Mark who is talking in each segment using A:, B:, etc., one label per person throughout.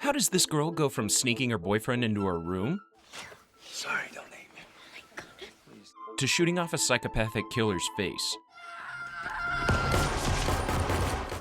A: How does this girl go from sneaking her boyfriend into her room
B: Sorry, don't hate me.
A: to shooting off a psychopathic killer's face?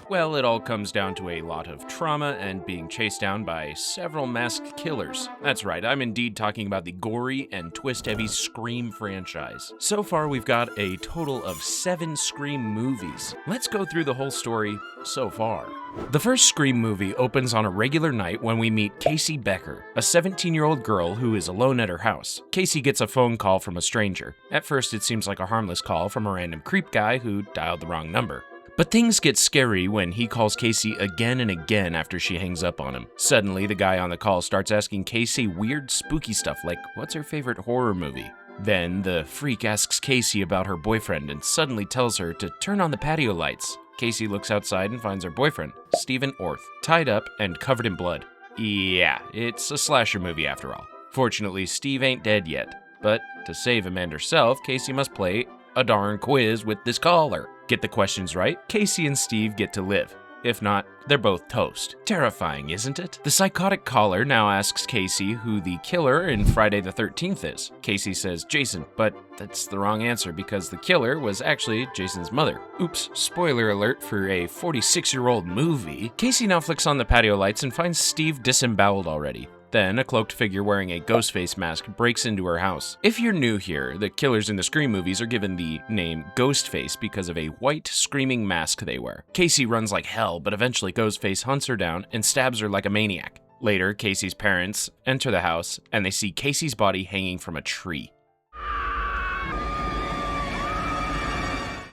A: Well, it all comes down to a lot of trauma and being chased down by several masked killers. That's right, I'm indeed talking about the gory and twist-heavy Scream franchise. So far, we've got a total of 7 Scream movies. Let's go through the whole story so far. The first Scream movie opens on a regular night when we meet Casey Becker, a 17-year-old girl who is alone at her house. Casey gets a phone call from a stranger. At first, it seems like a harmless call from a random creep guy who dialed the wrong number. But things get scary when he calls Casey again and again after she hangs up on him. Suddenly, the guy on the call starts asking Casey weird, spooky stuff like, what's her favorite horror movie? Then, the freak asks Casey about her boyfriend and suddenly tells her to turn on the patio lights. Casey looks outside and finds her boyfriend, Stephen Orth, tied up and covered in blood. Yeah, it's a slasher movie after all. Fortunately, Steve ain't dead yet. But to save him and herself, Casey must play a darn quiz with this caller. Get the questions right, Casey and Steve get to live. If not, they're both toast. Terrifying, isn't it? The psychotic caller now asks Casey who the killer in Friday the 13th is. Casey says Jason, but that's the wrong answer because the killer was actually Jason's mother. Oops, spoiler alert for a 46-year-old movie. Casey now flicks on the patio lights and finds Steve disemboweled already. Then, a cloaked figure wearing a Ghostface mask breaks into her house. If you're new here, the killers in the Scream movies are given the name Ghostface because of a white, screaming mask they wear. Casey runs like hell, but eventually Ghostface hunts her down and stabs her like a maniac. Later, Casey's parents enter the house, and they see Casey's body hanging from a tree.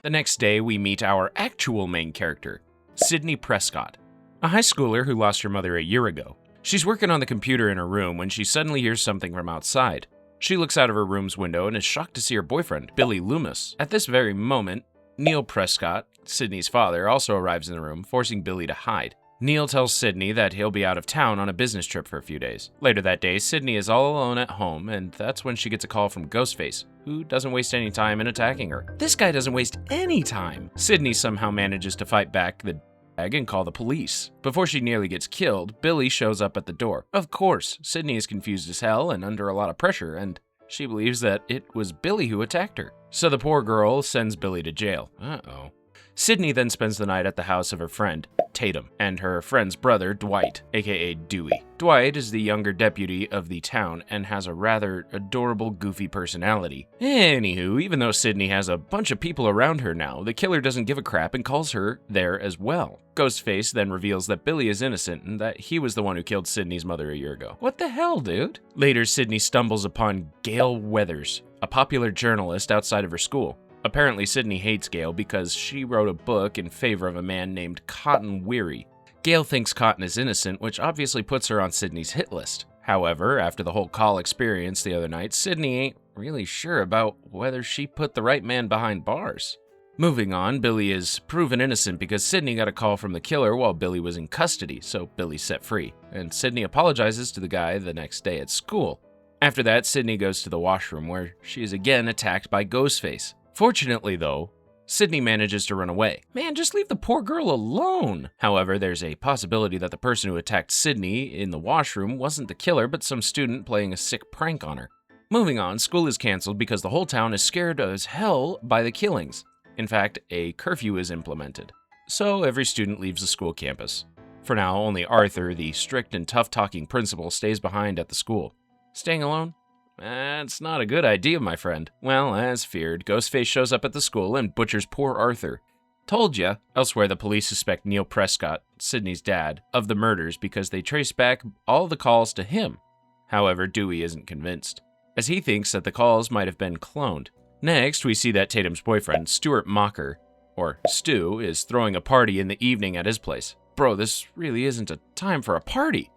A: The next day, we meet our actual main character, Sydney Prescott, a high schooler who lost her mother a year ago. She's working on the computer in her room when she suddenly hears something from outside. She looks out of her room's window and is shocked to see her boyfriend, Billy Loomis. At this very moment, Neil Prescott, Sydney's father, also arrives in the room, forcing Billy to hide. Neil tells Sydney that he'll be out of town on a business trip for a few days. Later that day, Sydney is all alone at home, and that's when she gets a call from Ghostface, who doesn't waste any time in attacking her. This guy doesn't waste any time! Sydney somehow manages to fight back the and call the police. Before she nearly gets killed, Billy shows up at the door. Of course, Sydney is confused as hell and under a lot of pressure, and she believes that it was Billy who attacked her. So the poor girl sends Billy to jail. Uh-oh. Sydney then spends the night at the house of her friend, Tatum, and her friend's brother, Dwight, aka Dewey. Dwight is the younger deputy of the town and has a rather adorable, goofy personality. Anywho, even though Sydney has a bunch of people around her now, the killer doesn't give a crap and calls her there as well. Ghostface then reveals that Billy is innocent and that he was the one who killed Sydney's mother a year ago. What the hell, dude? Later, Sydney stumbles upon Gail Weathers, a popular journalist outside of her school. Apparently, Sydney hates Gail because she wrote a book in favor of a man named Cotton Weary. Gail thinks Cotton is innocent, which obviously puts her on Sydney's hit list. However, after the whole call experience the other night, Sydney ain't really sure about whether she put the right man behind bars. Moving on, Billy is proven innocent because Sydney got a call from the killer while Billy was in custody, so Billy's set free, and Sydney apologizes to the guy the next day at school. After that, Sydney goes to the washroom where she is again attacked by Ghostface. Fortunately, though, Sydney manages to run away. Man, just leave the poor girl alone! However, there's a possibility that the person who attacked Sydney in the washroom wasn't the killer, but some student playing a sick prank on her. Moving on, school is canceled because the whole town is scared as hell by the killings. In fact, a curfew is implemented. So every student leaves the school campus. For now, only Arthur, the strict and tough-talking principal, stays behind at the school. Staying alone? That's not a good idea, my friend. Well, as feared, Ghostface shows up at the school and butchers poor Arthur. Told ya. Elsewhere, the police suspect Neil Prescott, Sydney's dad, of the murders because they trace back all the calls to him. However, Dewey isn't convinced, as he thinks that the calls might have been cloned. Next, we see that Tatum's boyfriend, Stuart Mocker, or Stu, is throwing a party in the evening at his place. Bro, this really isn't a time for a party.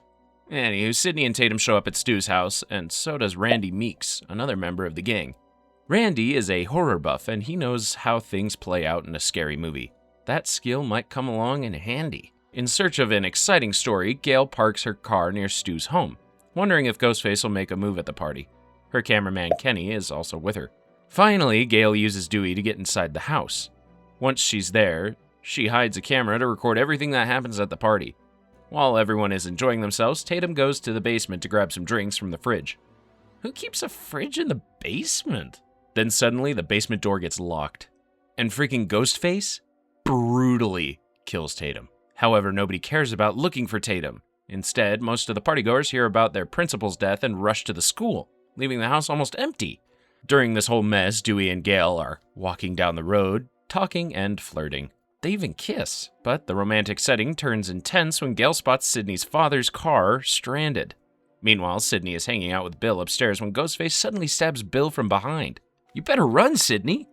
A: Anywho, Sydney and Tatum show up at Stu's house, and so does Randy Meeks, another member of the gang. Randy is a horror buff, and he knows how things play out in a scary movie. That skill might come along in handy. In search of an exciting story, Gail parks her car near Stu's home, wondering if Ghostface will make a move at the party. Her cameraman, Kenny, is also with her. Finally, Gail uses Dewey to get inside the house. Once she's there, she hides a camera to record everything that happens at the party. While everyone is enjoying themselves, Tatum goes to the basement to grab some drinks from the fridge. Who keeps a fridge in the basement? Then suddenly the basement door gets locked, and freaking Ghostface brutally kills Tatum. However, nobody cares about looking for Tatum. Instead, most of the partygoers hear about their principal's death and rush to the school, leaving the house almost empty. During this whole mess, Dewey and Gale are walking down the road, talking and flirting. They even kiss, but the romantic setting turns intense when Gale spots Sydney's father's car stranded. Meanwhile, Sydney is hanging out with Bill upstairs when Ghostface suddenly stabs Bill from behind. "You better run, Sydney!"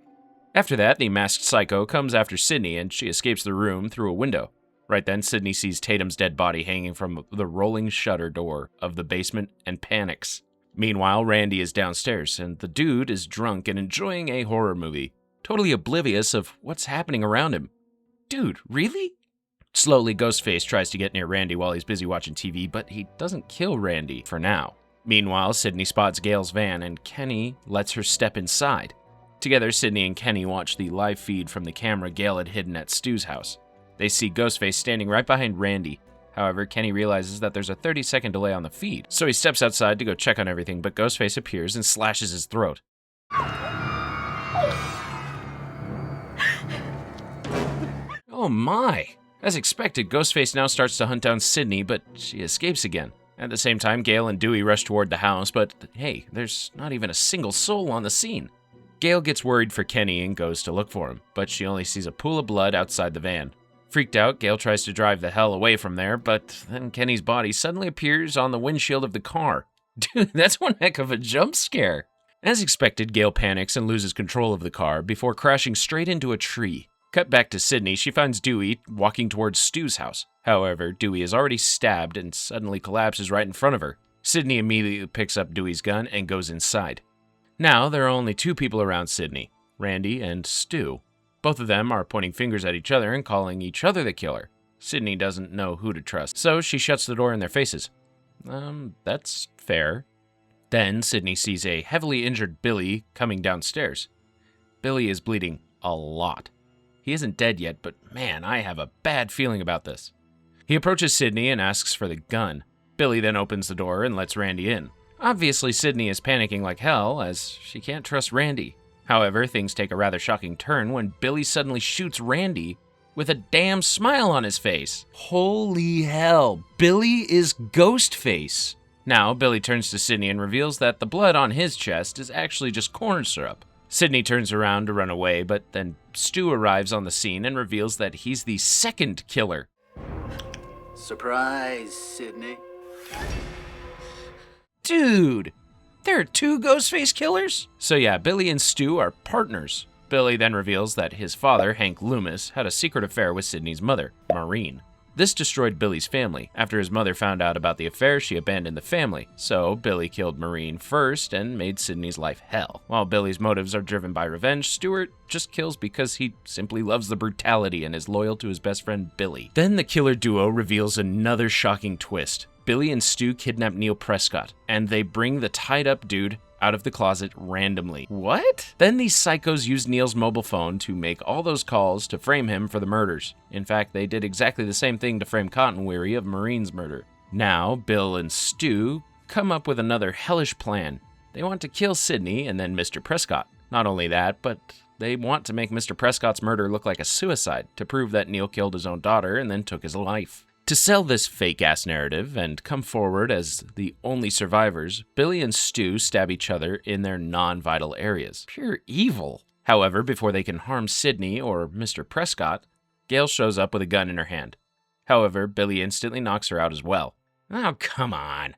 A: After that, the masked psycho comes after Sydney and she escapes the room through a window. Right then, Sydney sees Tatum's dead body hanging from the rolling shutter door of the basement and panics. Meanwhile, Randy is downstairs and the dude is drunk and enjoying a horror movie, totally oblivious of what's happening around him. Dude, really? Slowly, Ghostface tries to get near Randy while he's busy watching TV, but he doesn't kill Randy for now. Meanwhile, Sydney spots Gale's van and Kenny lets her step inside. Together, Sydney and Kenny watch the live feed from the camera Gale had hidden at Stu's house. They see Ghostface standing right behind Randy. However, Kenny realizes that there's a 30-second delay on the feed, so he steps outside to go check on everything, but Ghostface appears and slashes his throat. Oh my! As expected, Ghostface now starts to hunt down Sydney, but she escapes again. At the same time, Gale and Dewey rush toward the house, but hey, there's not even a single soul on the scene. Gale gets worried for Kenny and goes to look for him, but she only sees a pool of blood outside the van. Freaked out, Gale tries to drive the hell away from there, but then Kenny's body suddenly appears on the windshield of the car. Dude, that's one heck of a jump scare. As expected, Gale panics and loses control of the car before crashing straight into a tree. Cut back to Sydney, she finds Dewey walking towards Stu's house. However, Dewey is already stabbed and suddenly collapses right in front of her. Sydney immediately picks up Dewey's gun and goes inside. Now, there are only two people around Sydney, Randy and Stu. Both of them are pointing fingers at each other and calling each other the killer. Sydney doesn't know who to trust, so she shuts the door in their faces. That's fair. Then, Sydney sees a heavily injured Billy coming downstairs. Billy is bleeding a lot. He isn't dead yet, but man, I have a bad feeling about this. He approaches Sydney and asks for the gun. Billy then opens the door and lets Randy in. Obviously, Sydney is panicking like hell, as she can't trust Randy. However, things take a rather shocking turn when Billy suddenly shoots Randy with a damn smile on his face. Holy hell, Billy is Ghostface. Now, Billy turns to Sydney and reveals that the blood on his chest is actually just corn syrup. Sydney turns around to run away, but then Stu arrives on the scene and reveals that he's the second killer.
B: Surprise, Sydney.
A: Dude, there are two Ghostface killers? So yeah, Billy and Stu are partners. Billy then reveals that his father, Hank Loomis, had a secret affair with Sydney's mother, Maureen. This destroyed Billy's family. After his mother found out about the affair, she abandoned the family. So Billy killed Maureen first and made Sydney's life hell. While Billy's motives are driven by revenge, Stuart just kills because he simply loves the brutality and is loyal to his best friend Billy. Then the killer duo reveals another shocking twist. Billy and Stu kidnap Neil Prescott, and they bring the tied-up dude out of the closet randomly. What? Then these psychos use Neil's mobile phone to make all those calls to frame him for the murders. In fact, they did exactly the same thing to frame Cotton Weary of Maureen's murder. Now, Bill and Stu come up with another hellish plan. They want to kill Sydney and then Mr. Prescott. Not only that, but they want to make Mr. Prescott's murder look like a suicide to prove that Neil killed his own daughter and then took his life. To sell this fake-ass narrative and come forward as the only survivors, Billy and Stu stab each other in their non-vital areas. Pure evil. However, before they can harm Sydney or Mr. Prescott, Gale shows up with a gun in her hand. However, Billy instantly knocks her out as well. Oh, come on.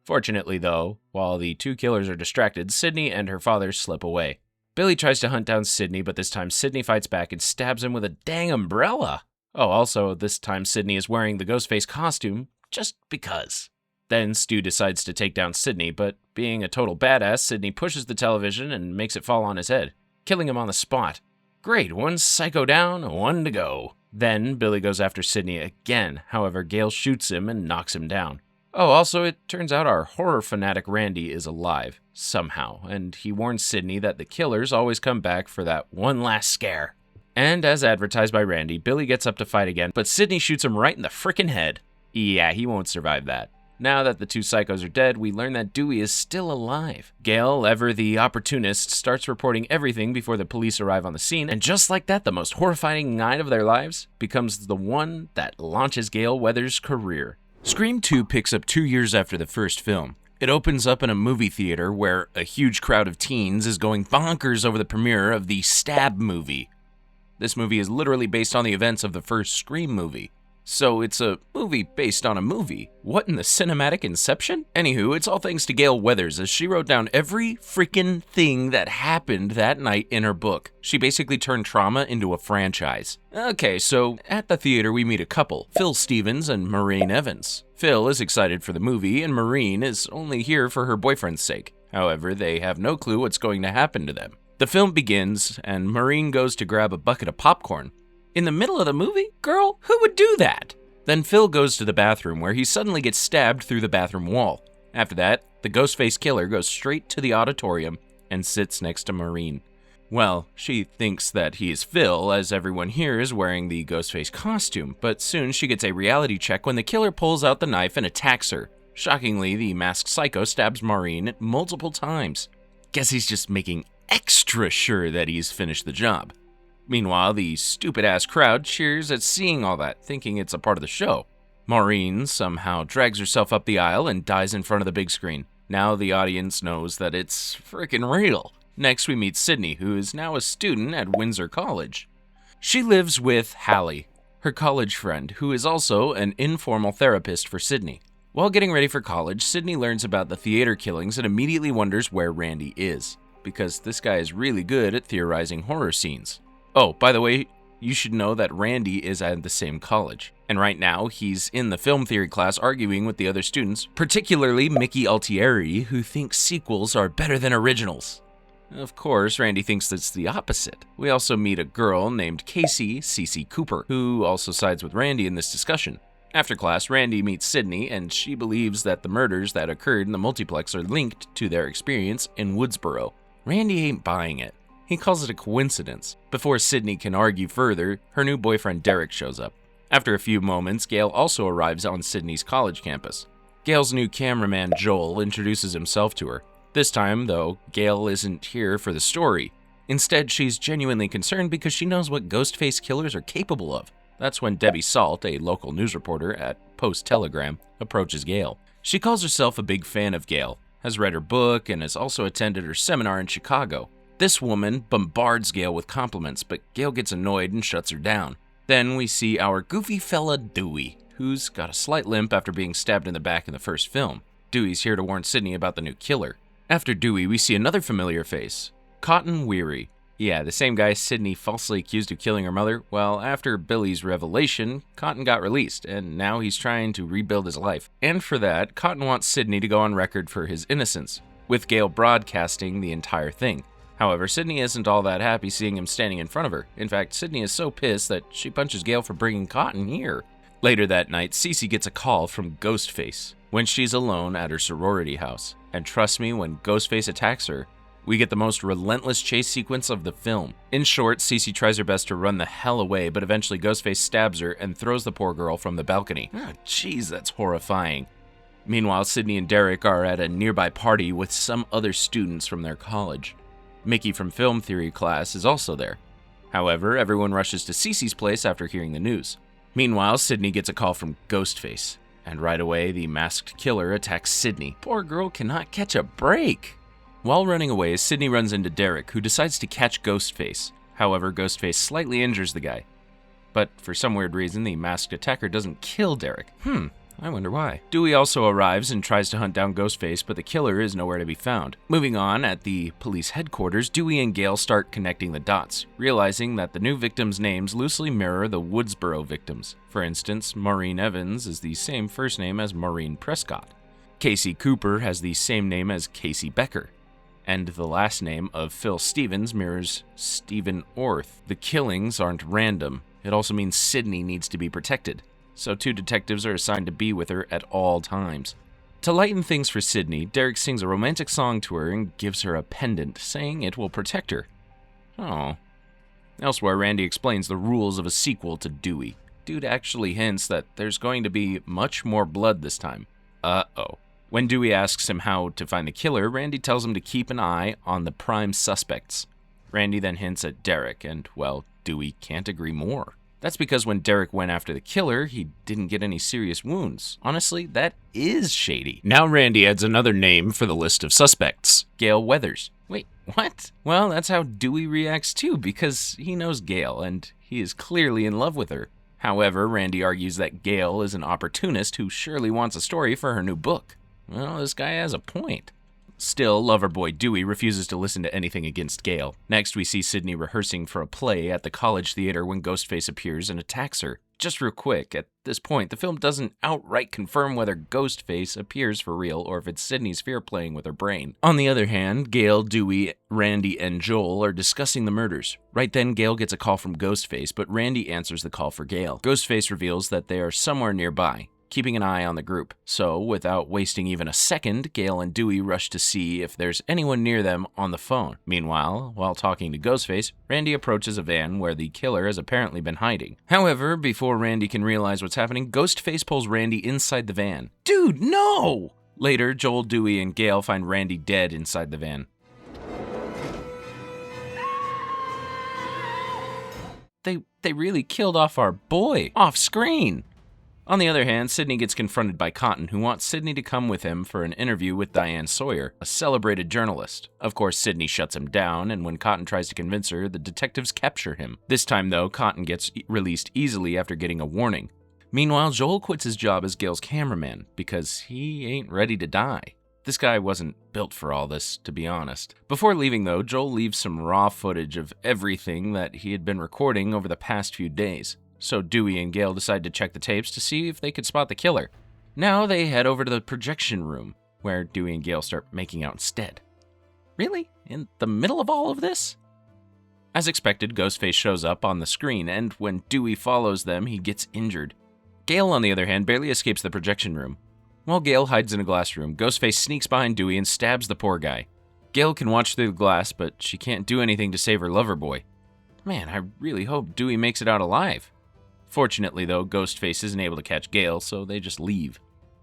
A: Fortunately, though, while the two killers are distracted, Sydney and her father slip away. Billy tries to hunt down Sydney, but this time Sydney fights back and stabs him with a dang umbrella. Oh, also, this time Sydney is wearing the Ghostface costume, just because. Then Stu decides to take down Sydney, but being a total badass, Sydney pushes the television and makes it fall on his head, killing him on the spot. Great, one psycho down, one to go. Then Billy goes after Sydney again, however, Gale shoots him and knocks him down. Oh, also, it turns out our horror fanatic Randy is alive, somehow, and he warns Sydney that the killers always come back for that one last scare. And as advertised by Randy, Billy gets up to fight again, but Sydney shoots him right in the frickin' head. Yeah, he won't survive that. Now that the two psychos are dead, we learn that Dewey is still alive. Gale, ever the opportunist, starts reporting everything before the police arrive on the scene, and just like that, the most horrifying night of their lives becomes the one that launches Gale Weathers' career. Scream 2 picks up 2 years after the first film. It opens up in a movie theater where a huge crowd of teens is going bonkers over the premiere of the Stab movie. This movie is literally based on the events of the first Scream movie. So it's a movie based on a movie. What in the cinematic inception? Anywho, it's all thanks to Gale Weathers, as she wrote down every freaking thing that happened that night in her book. She basically turned trauma into a franchise. Okay, so at the theater we meet a couple, Phil Stevens and Maureen Evans. Phil is excited for the movie, and Maureen is only here for her boyfriend's sake. However, they have no clue what's going to happen to them. The film begins, and Maureen goes to grab a bucket of popcorn. In the middle of the movie? Girl, who would do that? Then Phil goes to the bathroom where he suddenly gets stabbed through the bathroom wall. After that, the Ghostface killer goes straight to the auditorium and sits next to Maureen. Well, she thinks that he is Phil, as everyone here is wearing the Ghostface costume, but soon she gets a reality check when the killer pulls out the knife and attacks her. Shockingly, the masked psycho stabs Maureen multiple times. Guess he's just making extra sure that he's finished the job. Meanwhile, the stupid-ass crowd cheers at seeing all that, thinking it's a part of the show. Maureen somehow drags herself up the aisle and dies in front of the big screen. Now the audience knows that it's frickin' real. Next, we meet Sydney, who is now a student at Windsor College. She lives with Hallie, her college friend, who is also an informal therapist for Sydney. While getting ready for college, Sydney learns about the theater killings and immediately wonders where Randy is, because this guy is really good at theorizing horror scenes. Oh, by the way, you should know that Randy is at the same college. And right now, he's in the film theory class arguing with the other students, particularly Mickey Altieri, who thinks sequels are better than originals. Of course, Randy thinks that's the opposite. We also meet a girl named Casey Cece Cooper, who also sides with Randy in this discussion. After class, Randy meets Sydney, and she believes that the murders that occurred in the multiplex are linked to their experience in Woodsboro. Randy ain't buying it. He calls it a coincidence. Before Sydney can argue further, her new boyfriend Derek shows up. After a few moments, Gale also arrives on Sydney's college campus. Gale's new cameraman Joel introduces himself to her. This time, though, Gale isn't here for the story. Instead, she's genuinely concerned because she knows what Ghostface killers are capable of. That's when Debbie Salt, a local news reporter at Post-Telegram, approaches Gale. She calls herself a big fan of Gale, has read her book, and has also attended her seminar in Chicago. This woman bombards Gale with compliments, but Gale gets annoyed and shuts her down. Then we see our goofy fella Dewey, who's got a slight limp after being stabbed in the back in the first film. Dewey's here to warn Sydney about the new killer. After Dewey, we see another familiar face, Cotton Weary. Yeah, the same guy Sydney falsely accused of killing her mother. Well, after Billy's revelation, Cotton got released, and now he's trying to rebuild his life. And for that, Cotton wants Sydney to go on record for his innocence, with Gale broadcasting the entire thing. However, Sydney isn't all that happy seeing him standing in front of her. In fact, Sydney is so pissed that she punches Gale for bringing Cotton here. Later that night, Cece gets a call from Ghostface when she's alone at her sorority house. And trust me, when Ghostface attacks her, we get the most relentless chase sequence of the film. In short, Cece tries her best to run the hell away, but eventually Ghostface stabs her and throws the poor girl from the balcony. Oh, jeez, that's horrifying. Meanwhile, Sydney and Derek are at a nearby party with some other students from their college. Mickey from film theory class is also there. However, everyone rushes to Cece's place after hearing the news. Meanwhile, Sydney gets a call from Ghostface, and right away, the masked killer attacks Sydney. Poor girl cannot catch a break. While running away, Sydney runs into Derek, who decides to catch Ghostface. However, Ghostface slightly injures the guy. But for some weird reason, the masked attacker doesn't kill Derek. I wonder why. Dewey also arrives and tries to hunt down Ghostface, but the killer is nowhere to be found. Moving on, at the police headquarters, Dewey and Gale start connecting the dots, realizing that the new victims' names loosely mirror the Woodsboro victims. For instance, Maureen Evans is the same first name as Maureen Prescott. Casey Cooper has the same name as Casey Becker. And the last name of Phil Stevens mirrors Stephen Orth. The killings aren't random. It also means Sydney needs to be protected. So 2 detectives are assigned to be with her at all times. To lighten things for Sydney, Derek sings a romantic song to her and gives her a pendant, saying it will protect her. Oh. Elsewhere, Randy explains the rules of a sequel to Dewey. dude actually hints that there's going to be much more blood this time. Uh-oh. When Dewey asks him how to find the killer, Randy tells him to keep an eye on the prime suspects. Randy then hints at Derek, and, well, Dewey can't agree more. That's because when Derek went after the killer, he didn't get any serious wounds. Honestly, that is shady. Now Randy adds another name for the list of suspects, Gail Weathers. Wait, what? Well, that's how Dewey reacts too, because he knows Gail, and he is clearly in love with her. However, Randy argues that Gail is an opportunist who surely wants a story for her new book. Well, this guy has a point. Still, Loverboy Dewey refuses to listen to anything against Gail. Next, we see Sydney rehearsing for a play at the college theater when Ghostface appears and attacks her. Just real quick, at this point, the film doesn't outright confirm whether Ghostface appears for real or if it's Sydney's fear playing with her brain. On the other hand, Gail, Dewey, Randy, and Joel are discussing the murders. Right then, Gail gets a call from Ghostface, but Randy answers the call for Gail. Ghostface reveals that they are somewhere nearby, keeping an eye on the group. So, without wasting even a second, Gail and Dewey rush to see if there's anyone near them on the phone. Meanwhile, while talking to Ghostface, Randy approaches a van where the killer has apparently been hiding. However, before Randy can realize what's happening, Ghostface pulls Randy inside the van. Dude, no! Later, Joel, Dewey, and Gail find Randy dead inside the van. They really killed off our boy, off screen. On the other hand, Sydney gets confronted by Cotton, who wants Sydney to come with him for an interview with Diane Sawyer, a celebrated journalist. Of course, Sydney shuts him down, and when Cotton tries to convince her, the detectives capture him. This time, though, Cotton gets released easily after getting a warning. Meanwhile, Joel quits his job as Gail's cameraman, because he ain't ready to die. This guy wasn't built for all this, to be honest. Before leaving, though, Joel leaves some raw footage of everything that he had been recording over the past few days. So Dewey and Gail decide to check the tapes to see if they could spot the killer. Now they head over to the projection room, where Dewey and Gail start making out instead. Really? In the middle of all of this? As expected, Ghostface shows up on the screen, and when Dewey follows them, he gets injured. Gail, on the other hand, barely escapes the projection room. While Gail hides in a glass room, Ghostface sneaks behind Dewey and stabs the poor guy. Gail can watch through the glass, but she can't do anything to save her lover boy. Man, I really hope Dewey makes it out alive. Fortunately, though, Ghostface isn't able to catch Gail, so they just leave.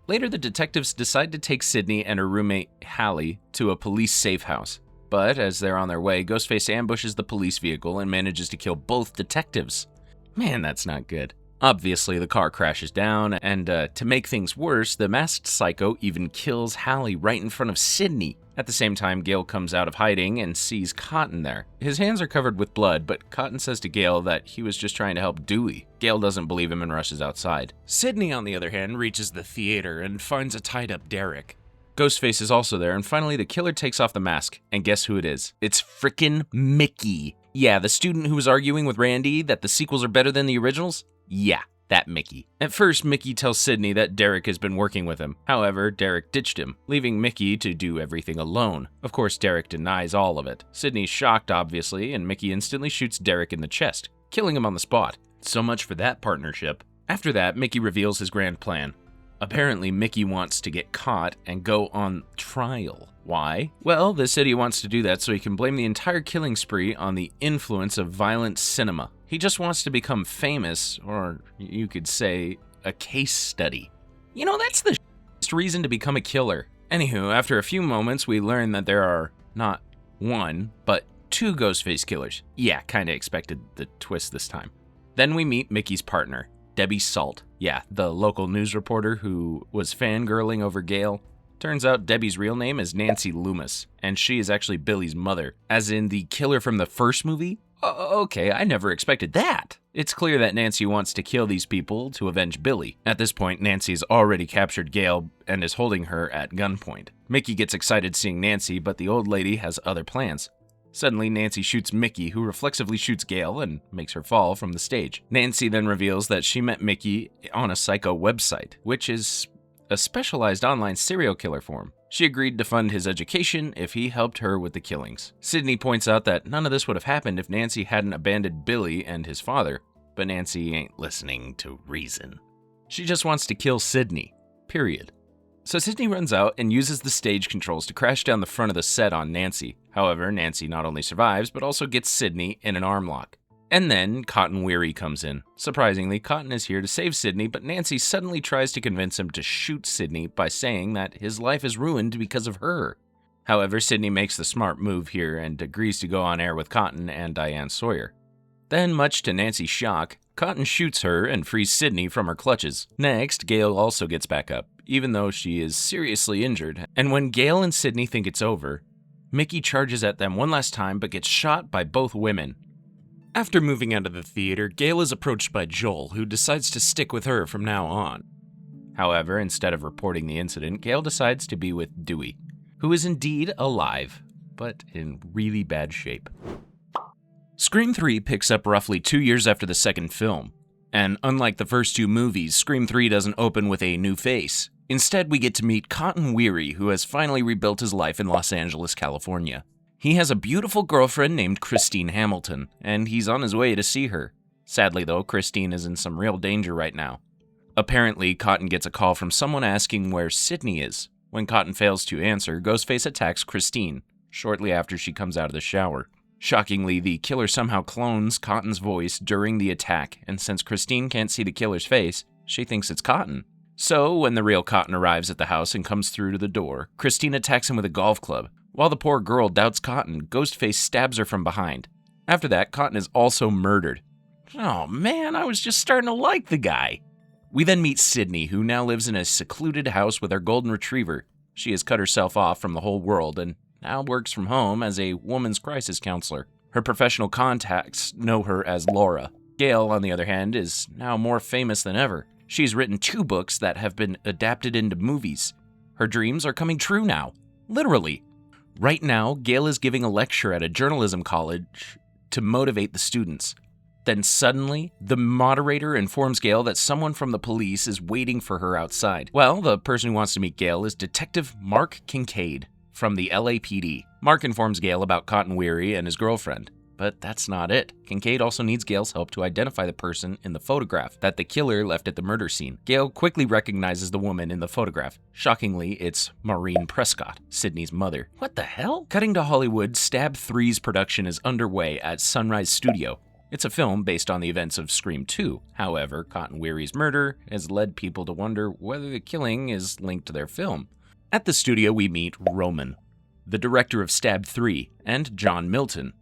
A: Later, the detectives decide to take Sydney and her roommate, Hallie, to a police safe house. But as they're on their way, Ghostface ambushes the police vehicle and manages to kill both detectives. Man, that's not good. Obviously, the car crashes down, and to make things worse, the masked psycho even kills Hallie right in front of Sydney. At the same time, Gail comes out of hiding and sees Cotton there. His hands are covered with blood, but Cotton says to Gail that he was just trying to help Dewey. Gail doesn't believe him and rushes outside. Sydney, on the other hand, reaches the theater and finds a tied-up Derek. Ghostface is also there, and finally the killer takes off the mask, and guess who it is? It's frickin' Mickey. Yeah, the student who was arguing with Randy that the sequels are better than the originals? Yeah, that Mickey. At first, Mickey tells Sydney that Derek has been working with him. However, Derek ditched him, leaving Mickey to do everything alone. Of course, Derek denies all of it. Sydney's shocked, obviously, and Mickey instantly shoots Derek in the chest, killing him on the spot. So much for that partnership. After that, Mickey reveals his grand plan. Apparently, Mickey wants to get caught and go on trial. Why? Well, the city wants to do that so he can blame the entire killing spree on the influence of violent cinema. He just wants to become famous, or you could say, a case study. You know, that's the reason to become a killer. Anywho, after a few moments, we learn that there are not one, but two Ghostface killers. Yeah, kinda expected the twist this time. Then we meet Mickey's partner, Debbie Salt. Yeah, the local news reporter who was fangirling over Gail. Turns out Debbie's real name is Nancy Loomis, and she is actually Billy's mother, as in the killer from the first movie. Okay, I never expected that. It's clear that Nancy wants to kill these people to avenge Billy. At this point, Nancy's already captured Gail and is holding her at gunpoint. Mickey gets excited seeing Nancy, but the old lady has other plans. Suddenly, Nancy shoots Mickey, who reflexively shoots Gail and makes her fall from the stage. Nancy then reveals that she met Mickey on a psycho website, which is a specialized online serial killer form. She agreed to fund his education if he helped her with the killings. Sydney points out that none of this would have happened if Nancy hadn't abandoned Billy and his father, but Nancy ain't listening to reason. She just wants to kill Sydney, period. So Sydney runs out and uses the stage controls to crash down the front of the set on Nancy. However, Nancy not only survives, but also gets Sydney in an arm lock. And then Cotton Weary comes in. Surprisingly, Cotton is here to save Sydney, but Nancy suddenly tries to convince him to shoot Sydney by saying that his life is ruined because of her. However, Sydney makes the smart move here and agrees to go on air with Cotton and Diane Sawyer. Then, much to Nancy's shock, Cotton shoots her and frees Sydney from her clutches. Next, Gail also gets back up, even though she is seriously injured. And when Gail and Sydney think it's over, Mickey charges at them one last time but gets shot by both women. After moving out of the theater, Gail is approached by Joel, who decides to stick with her from now on. However, instead of reporting the incident, Gail decides to be with Dewey, who is indeed alive, but in really bad shape. Scream 3 picks up roughly 2 years after the second film, and unlike the first two movies, Scream 3 doesn't open with a new face. Instead, we get to meet Cotton Weary, who has finally rebuilt his life in Los Angeles, California. He has a beautiful girlfriend named Christine Hamilton, and he's on his way to see her. Sadly though, Christine is in some real danger right now. Apparently, Cotton gets a call from someone asking where Sydney is. When Cotton fails to answer, Ghostface attacks Christine, shortly after she comes out of the shower. Shockingly, the killer somehow clones Cotton's voice during the attack, and since Christine can't see the killer's face, she thinks it's Cotton. So, when the real Cotton arrives at the house and comes through to the door, Christine attacks him with a golf club. While the poor girl doubts Cotton, Ghostface stabs her from behind. After that, Cotton is also murdered. Oh man, I was just starting to like the guy. We then meet Sydney, who now lives in a secluded house with her golden retriever. She has cut herself off from the whole world and now works from home as a woman's crisis counselor. Her professional contacts know her as Laura. Gail, on the other hand, is now more famous than ever. She's written 2 books that have been adapted into movies. Her dreams are coming true now. Literally. Right now, Gail is giving a lecture at a journalism college to motivate the students. Then suddenly, the moderator informs Gail that someone from the police is waiting for her outside. Well, the person who wants to meet Gail is Detective Mark Kincaid from the LAPD. Mark informs Gail about Cotton Weary and his girlfriend. But that's not it. Kincaid also needs Gail's help to identify the person in the photograph that the killer left at the murder scene. Gail quickly recognizes the woman in the photograph. Shockingly, it's Maureen Prescott, Sydney's mother. What the hell? Cutting to Hollywood, Stab 3's production is underway at Sunrise Studio. It's a film based on the events of Scream 2. However, Cotton Weary's murder has led people to wonder whether the killing is linked to their film. At the studio, we meet Roman, the director of Stab 3, and John Milton,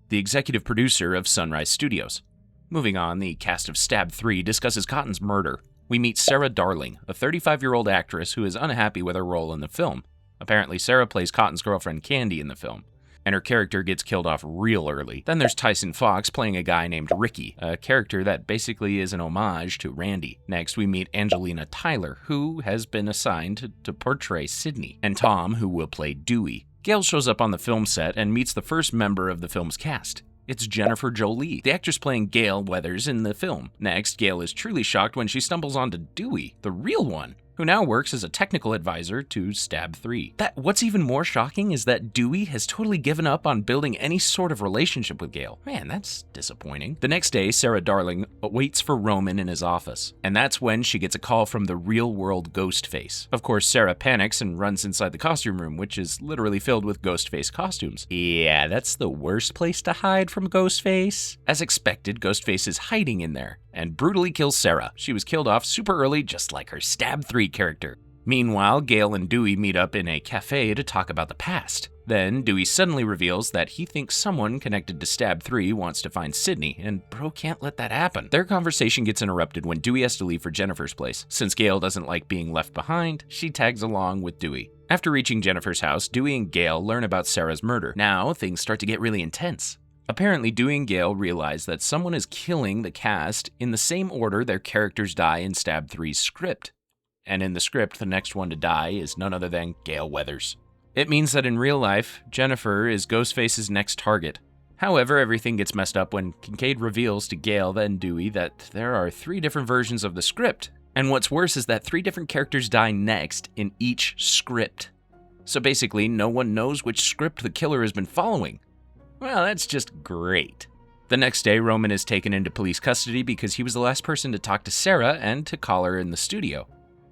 A: the executive producer of Sunrise Studios. Moving on, the cast of Stab 3 discusses Cotton's murder. We meet Sarah Darling, a 35-year-old actress who is unhappy with her role in the film. Apparently, Sarah plays Cotton's girlfriend Candy in the film, and her character gets killed off real early. Then there's Tyson Fox playing a guy named Ricky, a character that basically is an homage to Randy. Next, we meet Angelina Tyler, who has been assigned to portray Sydney, and Tom, who will play Dewey. Gail shows up on the film set and meets the first member of the film's cast. It's Jennifer Jolie, the actress playing Gail Weathers in the film. Next, Gail is truly shocked when she stumbles onto Dewey, the real one, who now works as a technical advisor to Stab 3. What's even more shocking is that Dewey has totally given up on building any sort of relationship with Gail. Man, that's disappointing. The next day, Sarah Darling waits for Roman in his office, and that's when she gets a call from the real-world Ghostface. Of course, Sarah panics and runs inside the costume room, which is literally filled with Ghostface costumes. Yeah, that's the worst place to hide from Ghostface. As expected, Ghostface is hiding in there and brutally kills Sarah. She was killed off super early, just like her Stab 3 character. Meanwhile, Gail and Dewey meet up in a cafe to talk about the past. Then, Dewey suddenly reveals that he thinks someone connected to Stab 3 wants to find Sydney, and bro can't let that happen. Their conversation gets interrupted when Dewey has to leave for Jennifer's place. Since Gail doesn't like being left behind, she tags along with Dewey. After reaching Jennifer's house, Dewey and Gail learn about Sarah's murder. Now, things start to get really intense. Apparently, Dewey and Gail realize that someone is killing the cast in the same order their characters die in Stab 3's script. And in the script, the next one to die is none other than Gail Weathers. It means that in real life, Jennifer is Ghostface's next target. However, everything gets messed up when Kincaid reveals to Gail and Dewey that there are 3 different versions of the script. And what's worse is that 3 different characters die next in each script. So basically, no one knows which script the killer has been following. Well, that's just great. The next day, Roman is taken into police custody because he was the last person to talk to Sarah and to call her in the studio.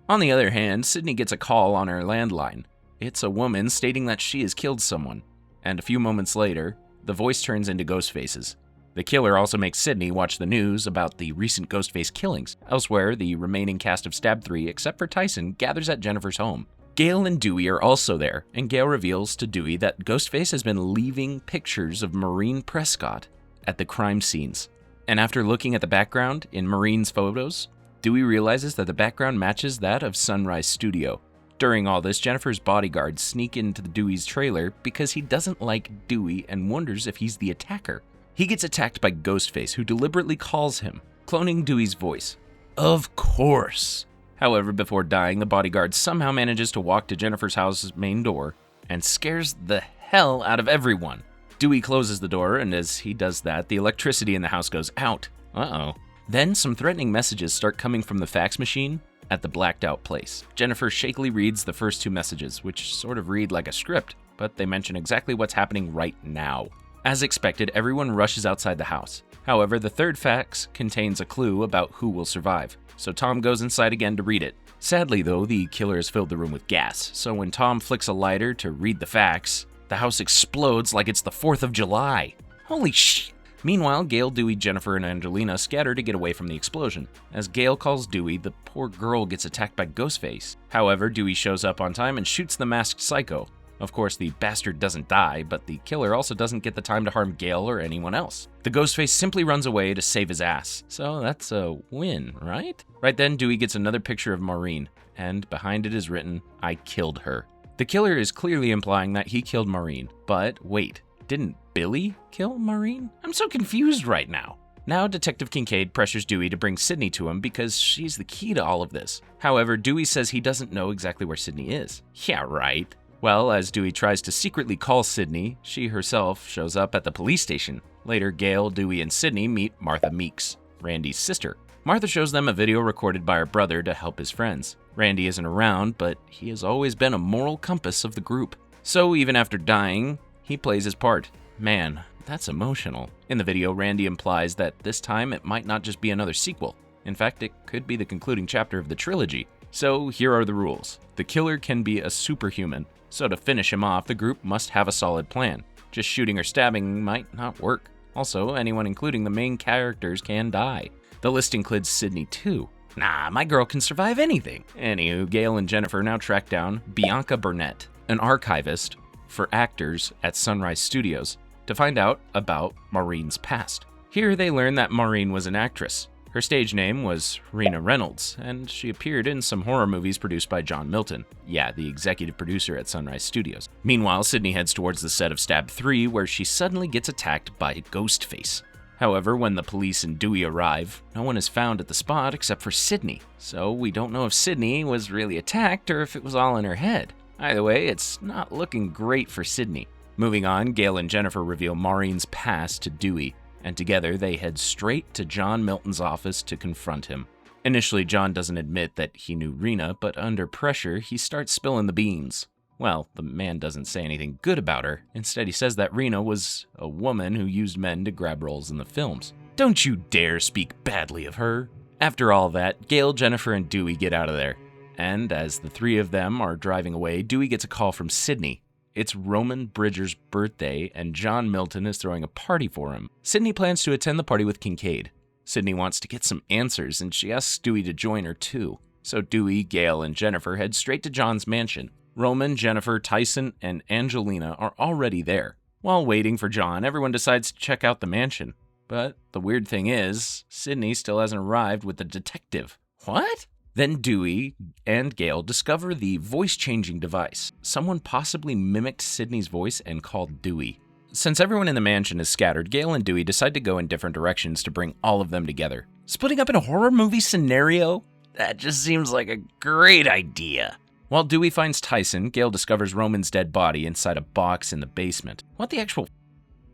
A: On the other hand, Sydney gets a call on her landline. It's a woman stating that she has killed someone. And a few moments later, the voice turns into Ghostface's. The killer also makes Sydney watch the news about the recent Ghostface killings. Elsewhere, the remaining cast of Stab 3, except for Tyson, gathers at Jennifer's home. Gail and Dewey are also there, and Gail reveals to Dewey that Ghostface has been leaving pictures of Maureen Prescott at the crime scenes. And after looking at the background in Maureen's photos, Dewey realizes that the background matches that of Sunrise Studio. During all this, Jennifer's bodyguards sneak into Dewey's trailer because he doesn't like Dewey and wonders if he's the attacker. He gets attacked by Ghostface, who deliberately calls him, cloning Dewey's voice. Of course. However, before dying, the bodyguard somehow manages to walk to Jennifer's house's main door and scares the hell out of everyone. Dewey closes the door, and as he does that, the electricity in the house goes out. Uh-oh. Then some threatening messages start coming from the fax machine at the blacked out place. Jennifer shakily reads the first 2 messages, which sort of read like a script, but they mention exactly what's happening right now. As expected, everyone rushes outside the house. However, the third fax contains a clue about who will survive, so Tom goes inside again to read it. Sadly, though, the killer has filled the room with gas, so when Tom flicks a lighter to read the fax, the house explodes like it's the 4th of July. Holy shit! Meanwhile, Gail, Dewey, Jennifer, and Angelina scatter to get away from the explosion. As Gail calls Dewey, the poor girl gets attacked by Ghostface. However, Dewey shows up on time and shoots the masked psycho. Of course, the bastard doesn't die, but the killer also doesn't get the time to harm Gail or anyone else. The Ghostface simply runs away to save his ass. So that's a win, right? Right then, Dewey gets another picture of Maureen, and behind it is written, "I killed her." The killer is clearly implying that he killed Maureen, but wait, didn't Billy kill Maureen? I'm so confused right now. Now, Detective Kincaid pressures Dewey to bring Sydney to him because she's the key to all of this. However, Dewey says he doesn't know exactly where Sydney is. Yeah, right. Well, as Dewey tries to secretly call Sydney, she herself shows up at the police station. Later, Gail, Dewey, and Sydney meet Martha Meeks, Randy's sister. Martha shows them a video recorded by her brother to help his friends. Randy isn't around, but he has always been a moral compass of the group. So even after dying, he plays his part. Man, that's emotional. In the video, Randy implies that this time it might not just be another sequel. In fact, it could be the concluding chapter of the trilogy. So here are the rules. The killer can be a superhuman. So to finish him off, the group must have a solid plan. Just shooting or stabbing might not work. Also, anyone including the main characters can die. The list includes Sydney too. Nah, my girl can survive anything. Anywho, Gail and Jennifer now track down Bianca Burnett, an archivist for actors at Sunrise Studios, to find out about Maureen's past. Here they learn that Maureen was an actress. Her stage name was Rena Reynolds, and she appeared in some horror movies produced by John Milton. Yeah, the executive producer at Sunrise Studios. Meanwhile, Sydney heads towards the set of Stab 3, where she suddenly gets attacked by Ghostface. However, when the police and Dewey arrive, no one is found at the spot except for Sydney. So we don't know if Sydney was really attacked or if it was all in her head. Either way, it's not looking great for Sydney. Moving on, Gail and Jennifer reveal Maureen's past to Dewey, and together they head straight to John Milton's office to confront him. Initially, John doesn't admit that he knew Rena, but under pressure, he starts spilling the beans. Well, the man doesn't say anything good about her. Instead, he says that Rena was a woman who used men to grab roles in the films. Don't you dare speak badly of her. After all that, Gail, Jennifer, and Dewey get out of there. And as the three of them are driving away, Dewey gets a call from Sydney. It's Roman Bridger's birthday, and John Milton is throwing a party for him. Sydney plans to attend the party with Kincaid. Sydney wants to get some answers, and she asks Dewey to join her too. So Dewey, Gail, and Jennifer head straight to John's mansion. Roman, Jennifer, Tyson, and Angelina are already there. While waiting for John, everyone decides to check out the mansion. But the weird thing is, Sydney still hasn't arrived with the detective. What? Then Dewey and Gail discover the voice-changing device. Someone possibly mimicked Sydney's voice and called Dewey. Since everyone in the mansion is scattered, Gail and Dewey decide to go in different directions to bring all of them together. Splitting up in a horror movie scenario? That just seems like a great idea. While Dewey finds Tyson, Gail discovers Roman's dead body inside a box in the basement. What the actual?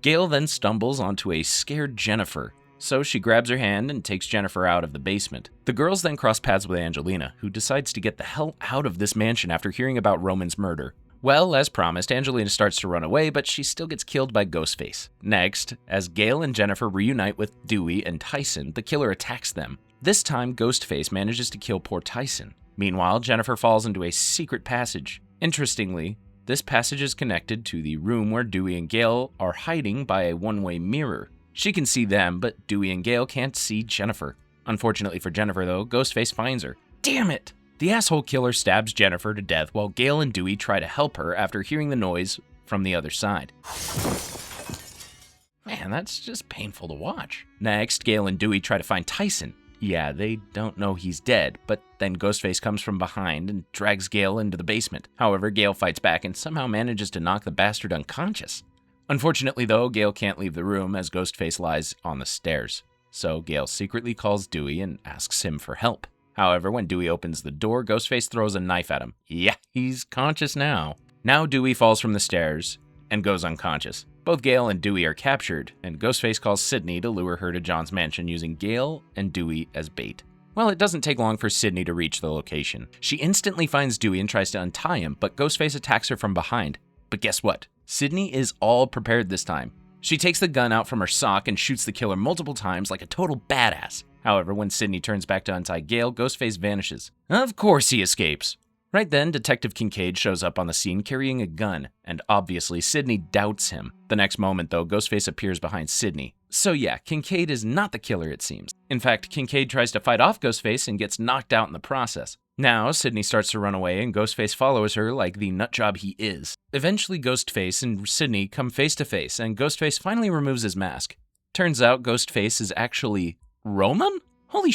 A: Gail then stumbles onto a scared Jennifer, so she grabs her hand and takes Jennifer out of the basement. The girls then cross paths with Angelina, who decides to get the hell out of this mansion after hearing about Roman's murder. Well, as promised, Angelina starts to run away, but she still gets killed by Ghostface. Next, as Gail and Jennifer reunite with Dewey and Tyson, the killer attacks them. This time, Ghostface manages to kill poor Tyson. Meanwhile, Jennifer falls into a secret passage. Interestingly, this passage is connected to the room where Dewey and Gail are hiding by a one-way mirror. She can see them, but Dewey and Gale can't see Jennifer. Unfortunately for Jennifer, though, Ghostface finds her. Damn it! The asshole killer stabs Jennifer to death while Gale and Dewey try to help her after hearing the noise from the other side. Man, that's just painful to watch. Next, Gale and Dewey try to find Tyson. Yeah, they don't know he's dead, but then Ghostface comes from behind and drags Gale into the basement. However, Gale fights back and somehow manages to knock the bastard unconscious. Unfortunately, though, Gale can't leave the room as Ghostface lies on the stairs. So Gale secretly calls Dewey and asks him for help. However, when Dewey opens the door, Ghostface throws a knife at him. Yeah, he's conscious now. Now Dewey falls from the stairs and goes unconscious. Both Gale and Dewey are captured, and Ghostface calls Sydney to lure her to John's mansion using Gale and Dewey as bait. Well, it doesn't take long for Sydney to reach the location. She instantly finds Dewey and tries to untie him, but Ghostface attacks her from behind. But guess what? Sydney is all prepared this time. She takes the gun out from her sock and shoots the killer multiple times like a total badass. However, when Sydney turns back to untie Gale, Ghostface vanishes. Of course he escapes. Right then, Detective Kincaid shows up on the scene carrying a gun, and obviously Sydney doubts him. The next moment, though, Ghostface appears behind Sydney. So yeah, Kincaid is not the killer, it seems. In fact, Kincaid tries to fight off Ghostface and gets knocked out in the process. Now, Sydney starts to run away, and Ghostface follows her like the nutjob he is. Eventually, Ghostface and Sydney come face to face, and Ghostface finally removes his mask. Turns out Ghostface is actually Roman? Holy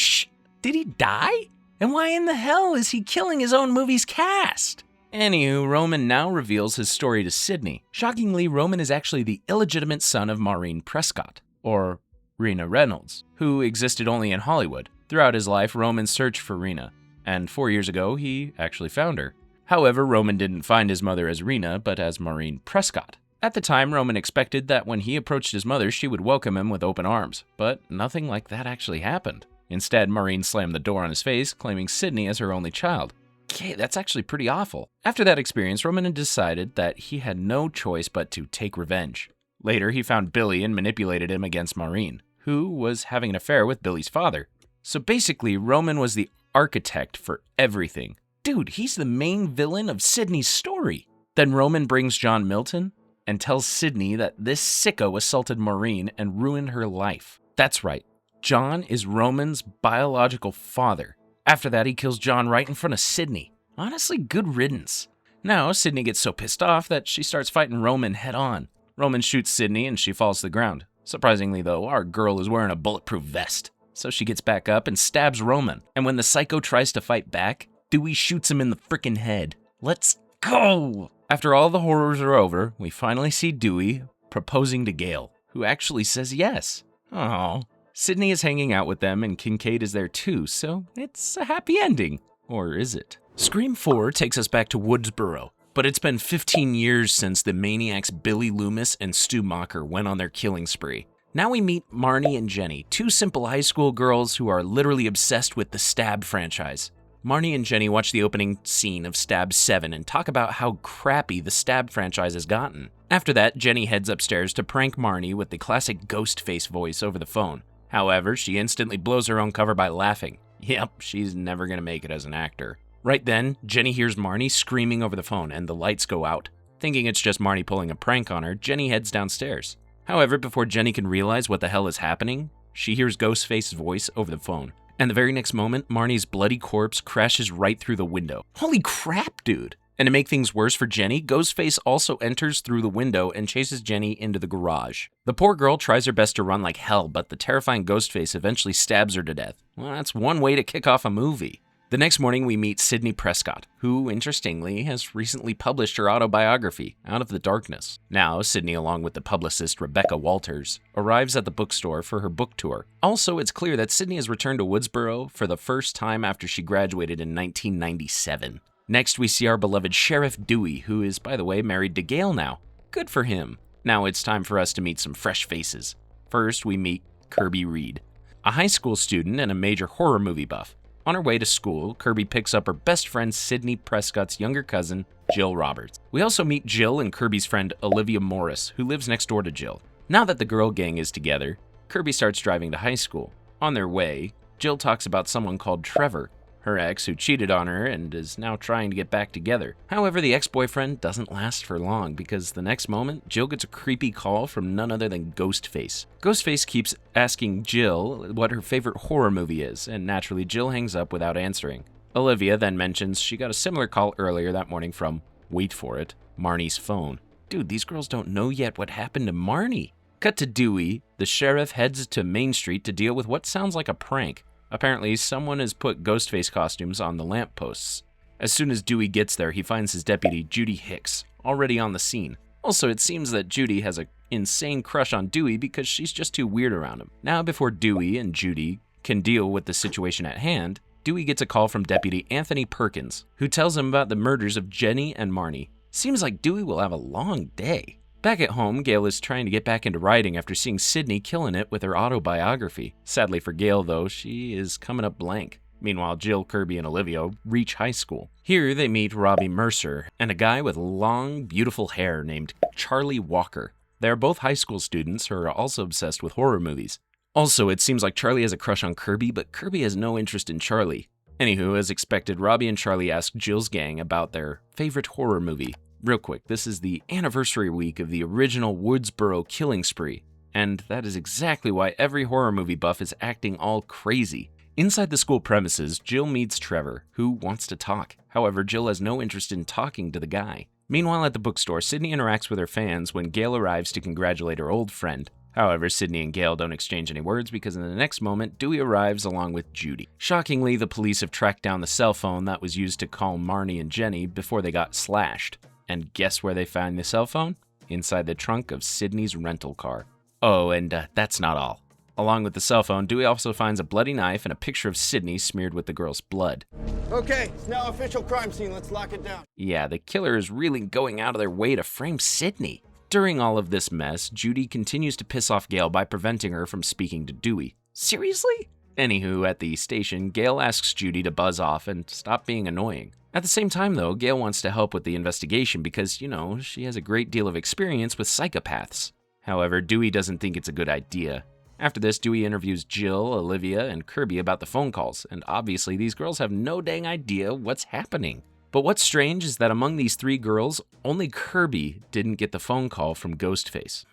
A: did he die? And why in the hell is he killing his own movie's cast? Anywho, Roman now reveals his story to Sydney. Shockingly, Roman is actually the illegitimate son of Maureen Prescott, or Rena Reynolds, who existed only in Hollywood. Throughout his life, Roman searched for Rena, and 4 years ago, he actually found her. However, Roman didn't find his mother as Rena, but as Maureen Prescott. At the time, Roman expected that when he approached his mother, she would welcome him with open arms, but nothing like that actually happened. Instead, Maureen slammed the door on his face, claiming Sydney as her only child. Okay, that's actually pretty awful. After that experience, Roman decided that he had no choice but to take revenge. Later, he found Billy and manipulated him against Maureen, who was having an affair with Billy's father. So basically, Roman was the architect for everything. Dude, he's the main villain of Sydney's story. Then Roman brings John Milton and tells Sydney that this sicko assaulted Maureen and ruined her life. That's right. John is Roman's biological father. After that, he kills John right in front of Sydney. Honestly, good riddance. Now, Sydney gets so pissed off that she starts fighting Roman head on. Roman shoots Sydney and she falls to the ground. Surprisingly, though, our girl is wearing a bulletproof vest. So she gets back up and stabs Roman. And when the psycho tries to fight back, Dewey shoots him in the frickin' head. Let's go! After all the horrors are over, we finally see Dewey proposing to Gale, who actually says yes. Oh. Sydney is hanging out with them, and Kincaid is there too, so it's a happy ending. Or is it? Scream 4 takes us back to Woodsboro, but it's been 15 years since the maniacs Billy Loomis and Stu Macher went on their killing spree. Now we meet Marnie and Jenny, two simple high school girls who are literally obsessed with the Stab franchise. Marnie and Jenny watch the opening scene of Stab 7 and talk about how crappy the Stab franchise has gotten. After that, Jenny heads upstairs to prank Marnie with the classic Ghostface voice over the phone. However, she instantly blows her own cover by laughing. Yep, she's never gonna make it as an actor. Right then, Jenny hears Marnie screaming over the phone and the lights go out. Thinking it's just Marnie pulling a prank on her, Jenny heads downstairs. However, before Jenny can realize what the hell is happening, she hears Ghostface's voice over the phone. And the very next moment, Marnie's bloody corpse crashes right through the window. Holy crap, dude! And to make things worse for Jenny, Ghostface also enters through the window and chases Jenny into the garage. The poor girl tries her best to run like hell, but the terrifying Ghostface eventually stabs her to death. Well, that's one way to kick off a movie. The next morning, we meet Sydney Prescott, who, interestingly, has recently published her autobiography, Out of the Darkness. Now, Sydney, along with the publicist Rebecca Walters, arrives at the bookstore for her book tour. Also, it's clear that Sydney has returned to Woodsboro for the first time after she graduated in 1997. Next, we see our beloved Sheriff Dewey, who is, by the way, married to Gale now. Good for him. Now it's time for us to meet some fresh faces. First, we meet Kirby Reed, a high school student and a major horror movie buff. On her way to school, Kirby picks up her best friend Sydney Prescott's younger cousin, Jill Roberts. We also meet Jill and Kirby's friend Olivia Morris, who lives next door to Jill. Now that the girl gang is together, Kirby starts driving to high school. On their way, Jill talks about someone called Trevor, her ex who cheated on her and is now trying to get back together. However, the ex-boyfriend doesn't last for long because the next moment, Jill gets a creepy call from none other than Ghostface. Ghostface keeps asking Jill what her favorite horror movie is, and naturally Jill hangs up without answering. Olivia then mentions she got a similar call earlier that morning from, wait for it, Marnie's phone. Dude, these girls don't know yet what happened to Marnie. Cut to Dewey. The sheriff heads to Main Street to deal with what sounds like a prank. Apparently, someone has put Ghostface costumes on the lampposts. As soon as Dewey gets there, he finds his deputy, Judy Hicks, already on the scene. Also, it seems that Judy has an insane crush on Dewey because she's just too weird around him. Now, before Dewey and Judy can deal with the situation at hand, Dewey gets a call from Deputy Anthony Perkins, who tells him about the murders of Jenny and Marnie. Seems like Dewey will have a long day. Back at home, Gail is trying to get back into writing after seeing Sydney killing it with her autobiography. Sadly for Gail, though, she is coming up blank. Meanwhile, Jill, Kirby, and Olivia reach high school. Here, they meet Robbie Mercer and a guy with long, beautiful hair named Charlie Walker. They are both high school students who are also obsessed with horror movies. Also, it seems like Charlie has a crush on Kirby, but Kirby has no interest in Charlie. Anywho, as expected, Robbie and Charlie ask Jill's gang about their favorite horror movie. Real quick, this is the anniversary week of the original Woodsboro killing spree, and that is exactly why every horror movie buff is acting all crazy. Inside the school premises, Jill meets Trevor, who wants to talk. However, Jill has no interest in talking to the guy. Meanwhile, at the bookstore, Sydney interacts with her fans when Gail arrives to congratulate her old friend. However, Sydney and Gail don't exchange any words because in the next moment, Dewey arrives along with Judy. Shockingly, the police have tracked down the cell phone that was used to call Marnie and Jenny before they got slashed. And guess where they found the cell phone? Inside the trunk of Sydney's rental car. Oh, and that's not all. Along with the cell phone, Dewey also finds a bloody knife and a picture of Sydney smeared with the girl's blood.
B: Okay, it's now official crime scene. Let's lock it down.
A: Yeah, the killer is really going out of their way to frame Sydney. During all of this mess, Judy continues to piss off Gail by preventing her from speaking to Dewey. Seriously? Anywho, at the station, Gail asks Judy to buzz off and stop being annoying. At the same time, though, Gail wants to help with the investigation because, she has a great deal of experience with psychopaths. However, Dewey doesn't think it's a good idea. After this, Dewey interviews Jill, Olivia, and Kirby about the phone calls, and obviously these girls have no dang idea what's happening. But what's strange is that among these three girls, only Kirby didn't get the phone call from Ghostface.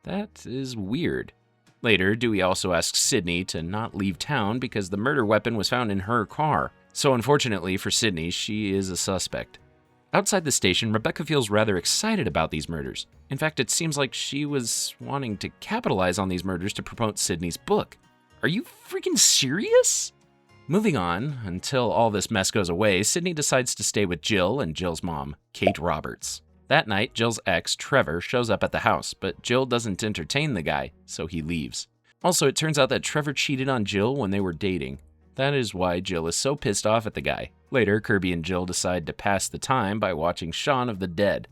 A: That is weird. Later, Dewey also asks Sydney to not leave town because the murder weapon was found in her car. So unfortunately for Sydney, she is a suspect. Outside the station, Rebecca feels rather excited about these murders. In fact, it seems like she was wanting to capitalize on these murders to promote Sydney's book. Are you freaking serious? Moving on, until all this mess goes away, Sydney decides to stay with Jill and Jill's mom, Kate Roberts. That night, Jill's ex, Trevor, shows up at the house, but Jill doesn't entertain the guy, so he leaves. Also, it turns out that Trevor cheated on Jill when they were dating. That is why Jill is so pissed off at the guy. Later, Kirby and Jill decide to pass the time by watching Shaun of the Dead.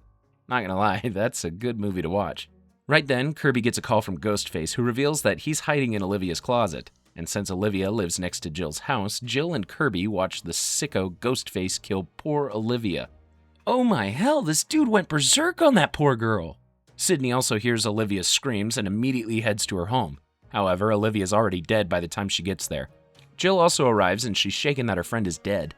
A: Not gonna lie, that's a good movie to watch. Right then, Kirby gets a call from Ghostface, who reveals that he's hiding in Olivia's closet. And since Olivia lives next to Jill's house, Jill and Kirby watch the sicko Ghostface kill poor Olivia. Oh my hell, this dude went berserk on that poor girl! Sydney also hears Olivia's screams and immediately heads to her home. However, Olivia's already dead by the time she gets there. Jill also arrives and she's shaken that her friend is dead.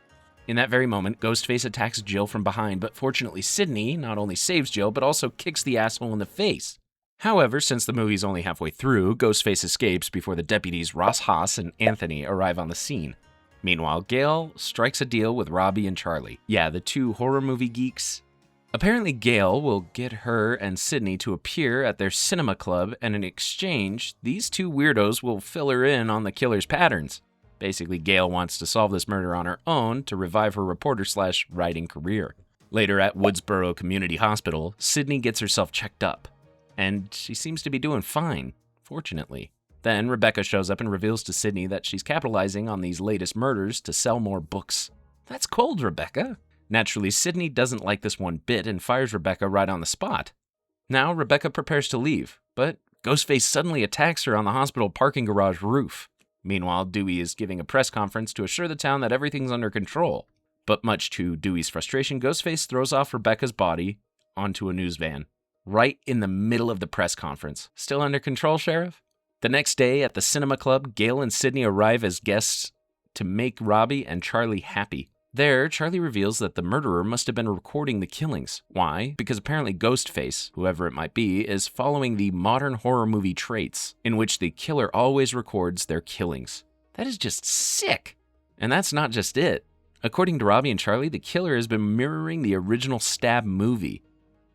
A: In that very moment, Ghostface attacks Jill from behind, but fortunately Sydney not only saves Jill, but also kicks the asshole in the face. However, since the movie's only halfway through, Ghostface escapes before the deputies Ross Haas and Anthony arrive on the scene. Meanwhile, Gail strikes a deal with Robbie and Charlie. Yeah, the two horror movie geeks. Apparently, Gail will get her and Sydney to appear at their cinema club, and in exchange, these two weirdos will fill her in on the killer's patterns. Basically, Gail wants to solve this murder on her own to revive her reporter/writing career. Later at Woodsboro Community Hospital, Sydney gets herself checked up, and she seems to be doing fine, fortunately. Then Rebecca shows up and reveals to Sydney that she's capitalizing on these latest murders to sell more books. That's cold, Rebecca. Naturally, Sydney doesn't like this one bit and fires Rebecca right on the spot. Now, Rebecca prepares to leave, but Ghostface suddenly attacks her on the hospital parking garage roof. Meanwhile, Dewey is giving a press conference to assure the town that everything's under control. But much to Dewey's frustration, Ghostface throws off Rebecca's body onto a news van, right in the middle of the press conference. Still under control, Sheriff? The next day at the cinema club, Gail and Sydney arrive as guests to make Robbie and Charlie happy. There, Charlie reveals that the murderer must have been recording the killings. Why? Because apparently Ghostface, whoever it might be, is following the modern horror movie traits, in which the killer always records their killings. That is just sick! And that's not just it. According to Robbie and Charlie, the killer has been mirroring the original Stab movie.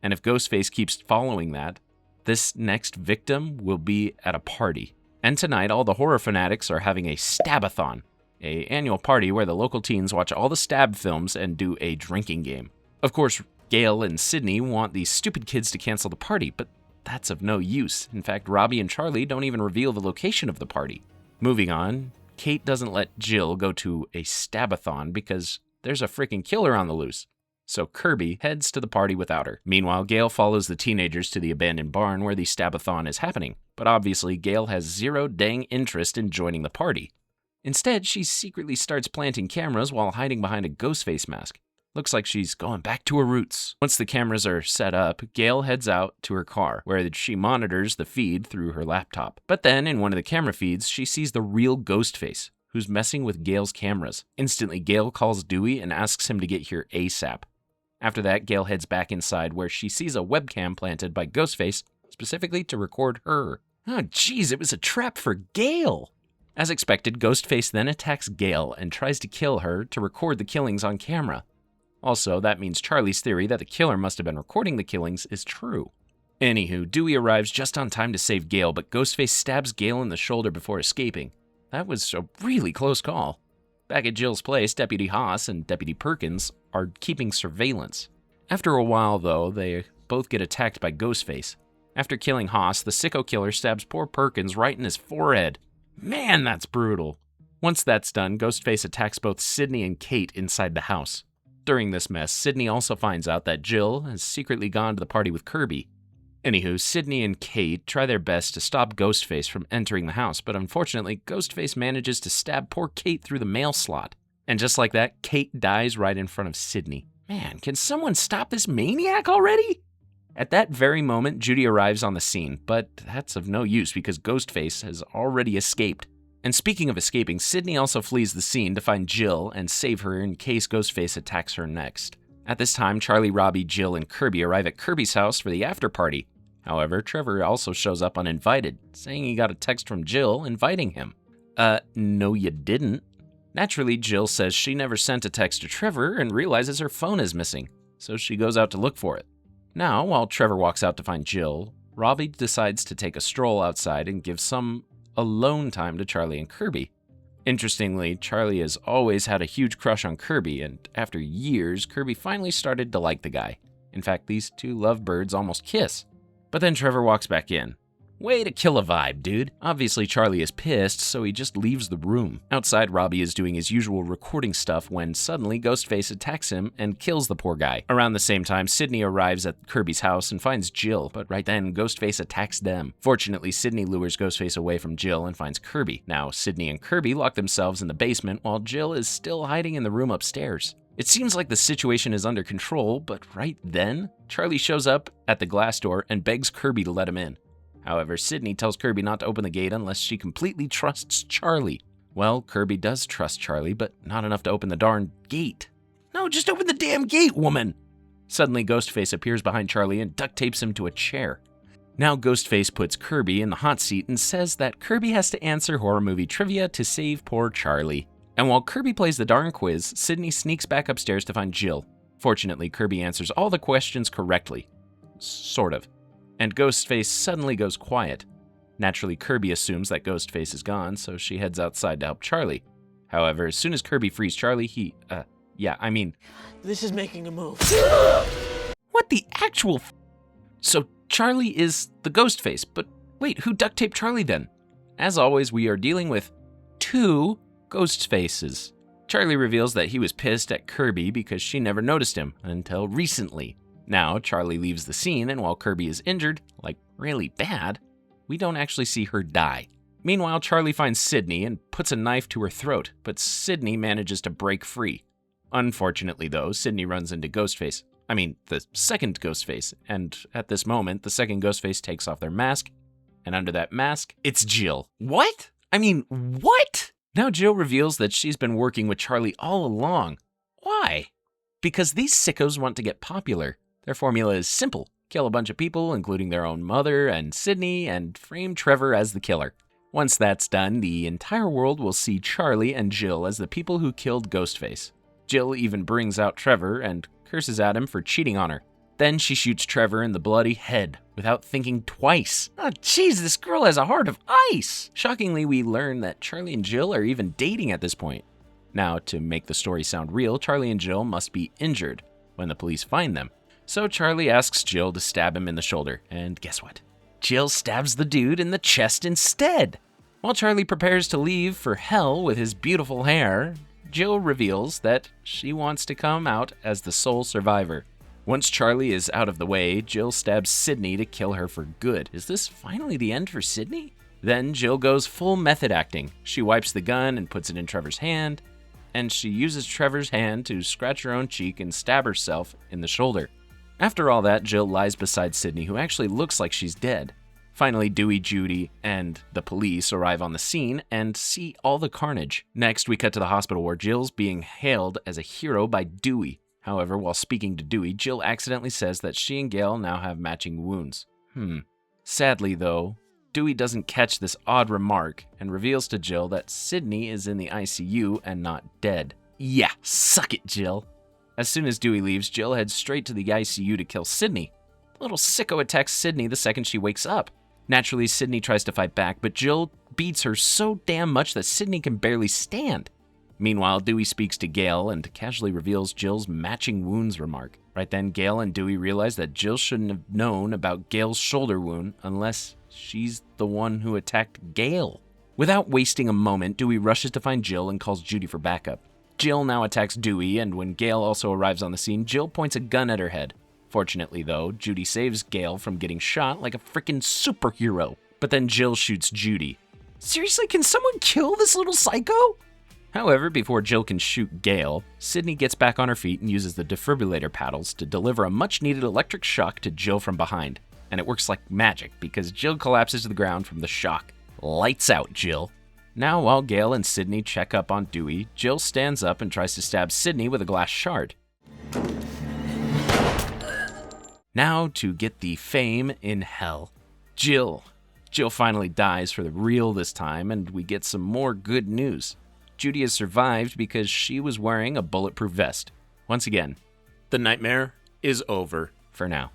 A: And if Ghostface keeps following that, this next victim will be at a party. And tonight, all the horror fanatics are having a Stabathon, an annual party where the local teens watch all the Stab films and do a drinking game. Of course, Gail and Sydney want these stupid kids to cancel the party, but that's of no use. In fact, Robbie and Charlie don't even reveal the location of the party. Moving on, Kate doesn't let Jill go to a Stabathon because there's a freaking killer on the loose. So Kirby heads to the party without her. Meanwhile, Gail follows the teenagers to the abandoned barn where the Stabathon is happening. But obviously, Gail has zero dang interest in joining the party. Instead, she secretly starts planting cameras while hiding behind a Ghostface mask. Looks like she's going back to her roots. Once the cameras are set up, Gail heads out to her car, where she monitors the feed through her laptop. But then, in one of the camera feeds, she sees the real Ghostface, who's messing with Gail's cameras. Instantly, Gail calls Dewey and asks him to get here ASAP. After that, Gail heads back inside, where she sees a webcam planted by Ghostface, specifically to record her. Oh, geez, it was a trap for Gail! As expected, Ghostface then attacks Gail and tries to kill her to record the killings on camera. Also, that means Charlie's theory that the killer must have been recording the killings is true. Anywho, Dewey arrives just on time to save Gail, but Ghostface stabs Gail in the shoulder before escaping. That was a really close call. Back at Jill's place, Deputy Haas and Deputy Perkins are keeping surveillance. After a while, though, they both get attacked by Ghostface. After killing Haas, the sicko killer stabs poor Perkins right in his forehead. Man, that's brutal. Once that's done, Ghostface attacks both Sydney and Kate inside the house. During this mess, Sydney also finds out that Jill has secretly gone to the party with Kirby. Anywho, Sydney and Kate try their best to stop Ghostface from entering the house, but unfortunately, Ghostface manages to stab poor Kate through the mail slot. And just like that, Kate dies right in front of Sydney. Man, can someone stop this maniac already? At that very moment, Judy arrives on the scene, but that's of no use because Ghostface has already escaped. And speaking of escaping, Sydney also flees the scene to find Jill and save her in case Ghostface attacks her next. At this time, Charlie, Robbie, Jill, and Kirby arrive at Kirby's house for the after party. However, Trevor also shows up uninvited, saying he got a text from Jill inviting him. No you didn't. Naturally, Jill says she never sent a text to Trevor and realizes her phone is missing, so she goes out to look for it. Now, while Trevor walks out to find Jill, Robbie decides to take a stroll outside and give some alone time to Charlie and Kirby. Interestingly, Charlie has always had a huge crush on Kirby, and after years, Kirby finally started to like the guy. In fact, these two lovebirds almost kiss. But then Trevor walks back in. Way to kill a vibe, dude. Obviously, Charlie is pissed, so he just leaves the room. Outside, Robbie is doing his usual recording stuff when suddenly Ghostface attacks him and kills the poor guy. Around the same time, Sydney arrives at Kirby's house and finds Jill, but right then, Ghostface attacks them. Fortunately, Sydney lures Ghostface away from Jill and finds Kirby. Now, Sydney and Kirby lock themselves in the basement while Jill is still hiding in the room upstairs. It seems like the situation is under control, but right then, Charlie shows up at the glass door and begs Kirby to let him in. However, Sydney tells Kirby not to open the gate unless she completely trusts Charlie. Well, Kirby does trust Charlie, but not enough to open the darn gate. No, just open the damn gate, woman! Suddenly, Ghostface appears behind Charlie and duct tapes him to a chair. Now Ghostface puts Kirby in the hot seat and says that Kirby has to answer horror movie trivia to save poor Charlie. And while Kirby plays the darn quiz, Sydney sneaks back upstairs to find Jill. Fortunately, Kirby answers all the questions correctly. Sort of. And Ghostface suddenly goes quiet. Naturally, Kirby assumes that Ghostface is gone, so she heads outside to help Charlie. However, as soon as Kirby frees Charlie,
B: This is making a move.
A: What the actual So Charlie is the Ghostface, but wait, who duct taped Charlie then? As always, we are dealing with two Ghostfaces. Charlie reveals that he was pissed at Kirby because she never noticed him until recently. Now, Charlie leaves the scene, and while Kirby is injured, like really bad, we don't actually see her die. Meanwhile, Charlie finds Sydney and puts a knife to her throat, but Sydney manages to break free. Unfortunately, though, Sydney runs into Ghostface. The second Ghostface, and at this moment, the second Ghostface takes off their mask, and under that mask, it's Jill. What? What? Now Jill reveals that she's been working with Charlie all along. Why? Because these sickos want to get popular. Their formula is simple. Kill a bunch of people, including their own mother and Sydney, and frame Trevor as the killer. Once that's done, the entire world will see Charlie and Jill as the people who killed Ghostface. Jill even brings out Trevor and curses at him for cheating on her. Then she shoots Trevor in the bloody head without thinking twice. Oh, jeez, this girl has a heart of ice! Shockingly, we learn that Charlie and Jill are even dating at this point. Now, to make the story sound real, Charlie and Jill must be injured when the police find them. So Charlie asks Jill to stab him in the shoulder, and guess what? Jill stabs the dude in the chest instead. While Charlie prepares to leave for hell with his beautiful hair, Jill reveals that she wants to come out as the sole survivor. Once Charlie is out of the way, Jill stabs Sydney to kill her for good. Is this finally the end for Sydney? Then Jill goes full method acting. She wipes the gun and puts it in Trevor's hand, and she uses Trevor's hand to scratch her own cheek and stab herself in the shoulder. After all that, Jill lies beside Sydney, who actually looks like she's dead. Finally, Dewey, Judy, and the police arrive on the scene and see all the carnage. Next, we cut to the hospital where Jill's being hailed as a hero by Dewey. However, while speaking to Dewey, Jill accidentally says that she and Gail now have matching wounds. Sadly, though, Dewey doesn't catch this odd remark and reveals to Jill that Sydney is in the ICU and not dead. Yeah, suck it, Jill. As soon as Dewey leaves, Jill heads straight to the ICU to kill Sydney. The little sicko attacks Sydney the second she wakes up. Naturally, Sydney tries to fight back, but Jill beats her so damn much that Sydney can barely stand. Meanwhile, Dewey speaks to Gail and casually reveals Jill's matching wounds remark. Right then, Gail and Dewey realize that Jill shouldn't have known about Gail's shoulder wound unless she's the one who attacked Gail. Without wasting a moment, Dewey rushes to find Jill and calls Judy for backup. Jill now attacks Dewey, and when Gail also arrives on the scene, Jill points a gun at her head. Fortunately, though, Judy saves Gail from getting shot like a frickin' superhero. But then Jill shoots Judy. Seriously, can someone kill this little psycho? However, before Jill can shoot Gail, Sydney gets back on her feet and uses the defibrillator paddles to deliver a much-needed electric shock to Jill from behind. And it works like magic because Jill collapses to the ground from the shock. Lights out, Jill. Now, while Gail and Sydney check up on Dewey, Jill stands up and tries to stab Sydney with a glass shard. Now to get the fame in hell. Jill. Jill finally dies for the real this time, and we get some more good news. Judy has survived because she was wearing a bulletproof vest. Once again, the nightmare is over for now.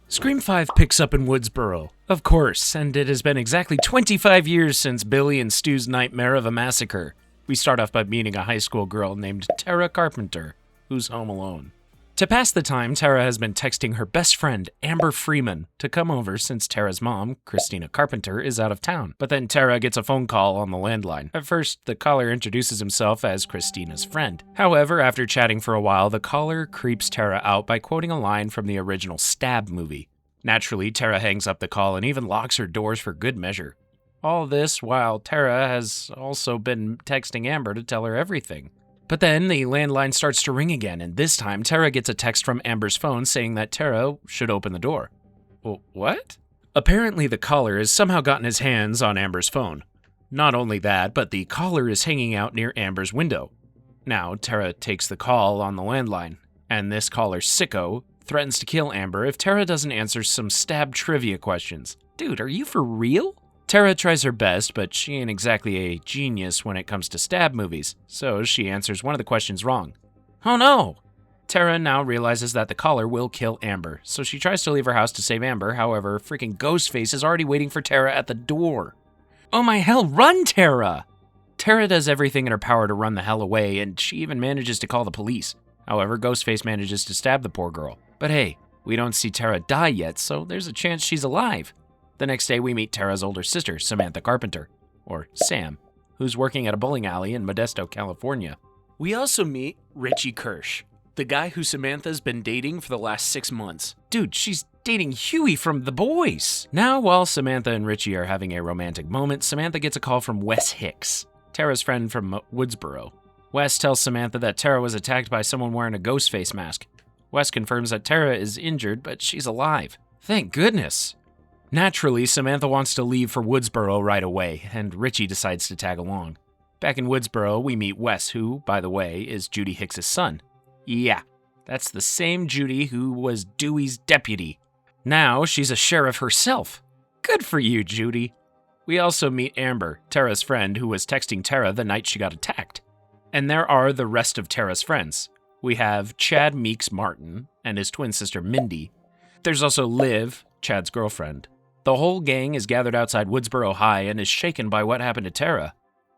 A: Scream 5 picks up in Woodsboro, of course, and it has been exactly 25 years since Billy and Stu's nightmare of a massacre. We start off by meeting a high school girl named Tara Carpenter, who's home alone. To pass the time, Tara has been texting her best friend, Amber Freeman, to come over since Tara's mom, Christina Carpenter, is out of town. But then Tara gets a phone call on the landline. At first, the caller introduces himself as Christina's friend. However, after chatting for a while, the caller creeps Tara out by quoting a line from the original Stab movie. Naturally, Tara hangs up the call and even locks her doors for good measure. All this while Tara has also been texting Amber to tell her everything. But then the landline starts to ring again, and this time Tara gets a text from Amber's phone saying that Tara should open the door. What? Apparently the caller has somehow gotten his hands on Amber's phone. Not only that, but the caller is hanging out near Amber's window. Now Tara takes the call on the landline, and this caller sicko threatens to kill Amber if Tara doesn't answer some Stab trivia questions. Dude, are you for real? Tara tries her best, but she ain't exactly a genius when it comes to Stab movies, so she answers one of the questions wrong. Oh no! Tara now realizes that the caller will kill Amber, so she tries to leave her house to save Amber. However, freaking Ghostface is already waiting for Tara at the door. Oh my hell, run, Tara! Tara does everything in her power to run the hell away, and she even manages to call the police. However, Ghostface manages to stab the poor girl. But hey, we don't see Tara die yet, so there's a chance she's alive. The next day, we meet Tara's older sister, Samantha Carpenter, or Sam, who's working at a bowling alley in Modesto, California. We also meet Richie Kirsch, the guy who Samantha's been dating for the last 6 months. Dude, she's dating Huey from The Boys. Now, while Samantha and Richie are having a romantic moment, Samantha gets a call from Wes Hicks, Tara's friend from Woodsboro. Wes tells Samantha that Tara was attacked by someone wearing a Ghostface mask. Wes confirms that Tara is injured, but she's alive. Thank goodness. Naturally, Samantha wants to leave for Woodsboro right away, and Richie decides to tag along. Back in Woodsboro, we meet Wes, who, by the way, is Judy Hicks's son. Yeah, that's the same Judy who was Dewey's deputy. Now she's a sheriff herself. Good for you, Judy. We also meet Amber, Tara's friend, who was texting Tara the night she got attacked. And there are the rest of Tara's friends. We have Chad Meeks Martin and his twin sister Mindy. There's also Liv, Chad's girlfriend. The whole gang is gathered outside Woodsboro High and is shaken by what happened to Tara.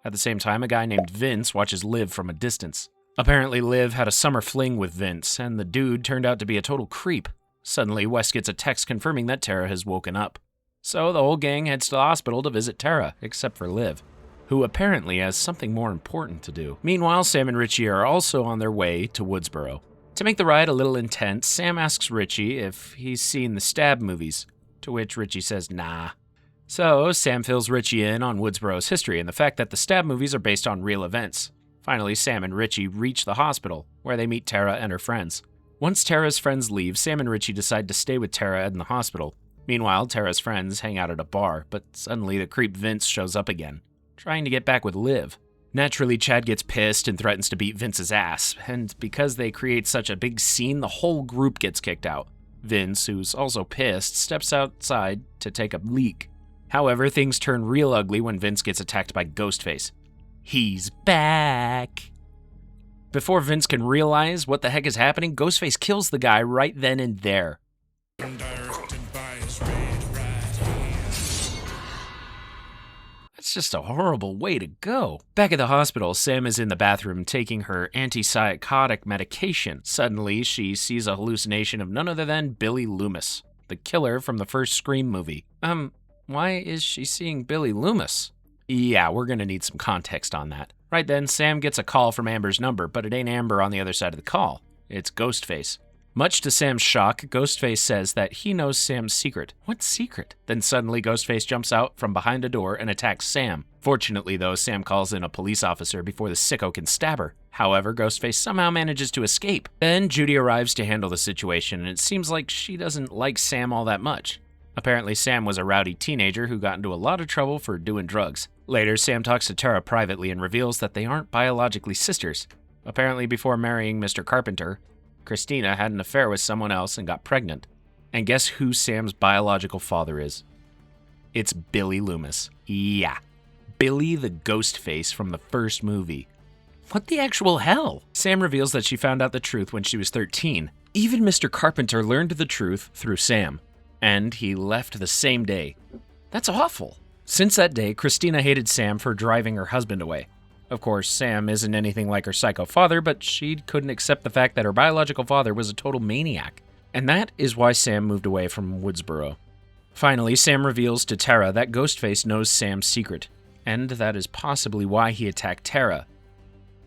A: At the same time, a guy named Vince watches Liv from a distance. Apparently, Liv had a summer fling with Vince, and the dude turned out to be a total creep. Suddenly, Wes gets a text confirming that Tara has woken up. So the whole gang heads to the hospital to visit Tara, except for Liv, who apparently has something more important to do. Meanwhile, Sam and Richie are also on their way to Woodsboro. To make the ride a little intense, Sam asks Richie if he's seen the Stab movies, to which Richie says nah. So Sam fills Richie in on Woodsboro's history and the fact that the Stab movies are based on real events. Finally, Sam and Richie reach the hospital, where they meet Tara and her friends. Once Tara's friends leave, Sam and Richie decide to stay with Tara in the hospital. Meanwhile, Tara's friends hang out at a bar, but suddenly the creep Vince shows up again, trying to get back with Liv. Naturally, Chad gets pissed and threatens to beat Vince's ass, and because they create such a big scene, the whole group gets kicked out. Vince, who's also pissed, steps outside to take a leak. However, things turn real ugly when Vince gets attacked by Ghostface. He's back! Before Vince can realize what the heck is happening, Ghostface kills the guy right then and there. That's just a horrible way to go. Back at the hospital, Sam is in the bathroom taking her antipsychotic medication. Suddenly, she sees a hallucination of none other than Billy Loomis, the killer from the first Scream movie. Why is she seeing Billy Loomis? Yeah, we're gonna need some context on that. Right then, Sam gets a call from Amber's number, but it ain't Amber on the other side of the call. It's Ghostface. Much to Sam's shock, Ghostface says that he knows Sam's secret. What secret? Then suddenly Ghostface jumps out from behind a door and attacks Sam. Fortunately though, Sam calls in a police officer before the sicko can stab her. However, Ghostface somehow manages to escape. Then Judy arrives to handle the situation, and it seems like she doesn't like Sam all that much. Apparently Sam was a rowdy teenager who got into a lot of trouble for doing drugs. Later, Sam talks to Tara privately and reveals that they aren't biologically sisters. Apparently before marrying Mr. Carpenter, Christina had an affair with someone else and got pregnant. And guess who Sam's biological father is? It's Billy Loomis. Yeah, Billy the Ghostface from the first movie. What the actual hell? Sam reveals that she found out the truth when she was 13. Even Mr. Carpenter learned the truth through Sam. And he left the same day. That's awful. Since that day, Christina hated Sam for driving her husband away. Of course, Sam isn't anything like her psycho father, but she couldn't accept the fact that her biological father was a total maniac. And that is why Sam moved away from Woodsboro. Finally, Sam reveals to Tara that Ghostface knows Sam's secret, and that is possibly why he attacked Tara.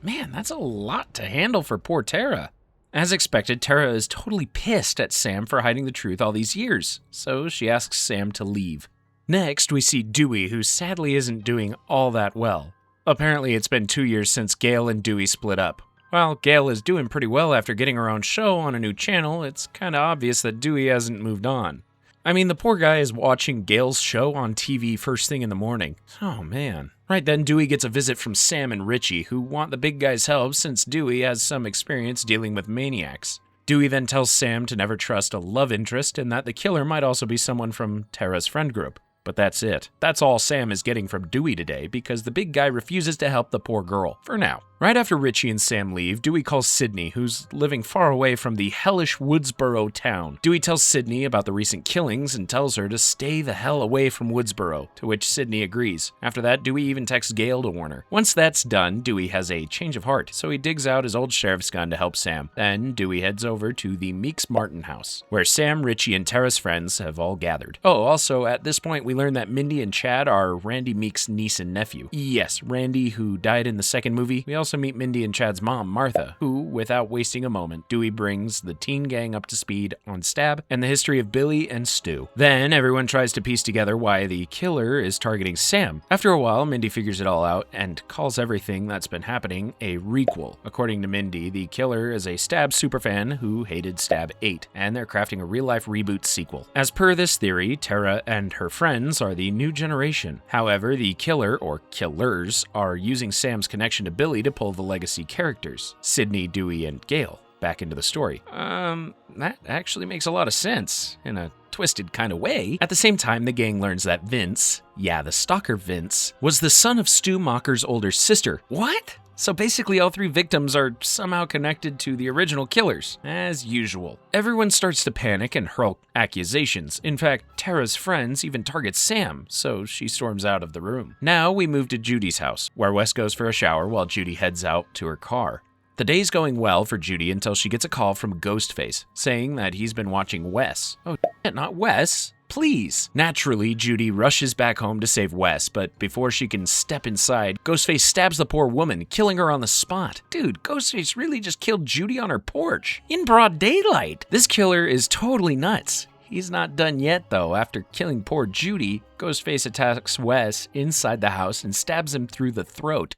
A: Man, that's a lot to handle for poor Tara. As expected, Tara is totally pissed at Sam for hiding the truth all these years, so she asks Sam to leave. Next, we see Dewey, who sadly isn't doing all that well. Apparently, it's been 2 years since Gail and Dewey split up. While Gail is doing pretty well after getting her own show on a new channel, it's kinda obvious that Dewey hasn't moved on. I mean, the poor guy is watching Gail's show on TV first thing in the morning. Oh man. Right then, Dewey gets a visit from Sam and Richie, who want the big guy's help since Dewey has some experience dealing with maniacs. Dewey then tells Sam to never trust a love interest and that the killer might also be someone from Tara's friend group. But that's it. That's all Sam is getting from Dewey today because the big guy refuses to help the poor girl, for now. Right after Richie and Sam leave, Dewey calls Sydney, who's living far away from the hellish Woodsboro town. Dewey tells Sydney about the recent killings and tells her to stay the hell away from Woodsboro, to which Sydney agrees. After that, Dewey even texts Gail to warn her. Once that's done, Dewey has a change of heart, so he digs out his old sheriff's gun to help Sam. Then Dewey heads over to the Meeks Martin house, where Sam, Richie, and Tara's friends have all gathered. Oh, also, at this point, we learn that Mindy and Chad are Randy Meeks' niece and nephew. Yes, Randy, who died in the second movie. We also meet Mindy and Chad's mom, Martha, who, without wasting a moment, Dewey brings the teen gang up to speed on Stab and the history of Billy and Stu. Then everyone tries to piece together why the killer is targeting Sam. After a while, Mindy figures it all out and calls everything that's been happening a requel. According to Mindy, the killer is a Stab superfan who hated Stab 8, and they're crafting a real-life reboot sequel. As per this theory, Tara and her friend friends are the new generation. However, the killer, or killers, are using Sam's connection to Billy to pull the legacy characters, Sydney, Dewey, and Gale, back into the story. That actually makes a lot of sense, in a twisted kind of way. At the same time, the gang learns that Vince, yeah, the stalker Vince, was the son of Stu Macher's older sister. What? So basically all 3 victims are somehow connected to the original killers, as usual. Everyone starts to panic and hurl accusations. In fact, Tara's friends even target Sam, so she storms out of the room. Now we move to Judy's house, where Wes goes for a shower while Judy heads out to her car. The day's going well for Judy until she gets a call from Ghostface, saying that he's been watching Wes. Oh shit, not Wes. Please. Naturally, Judy rushes back home to save Wes, but before she can step inside, Ghostface stabs the poor woman, killing her on the spot. Dude, Ghostface really just killed Judy on her porch, in broad daylight. This killer is totally nuts. He's not done yet, though. After killing poor Judy, Ghostface attacks Wes inside the house and stabs him through the throat.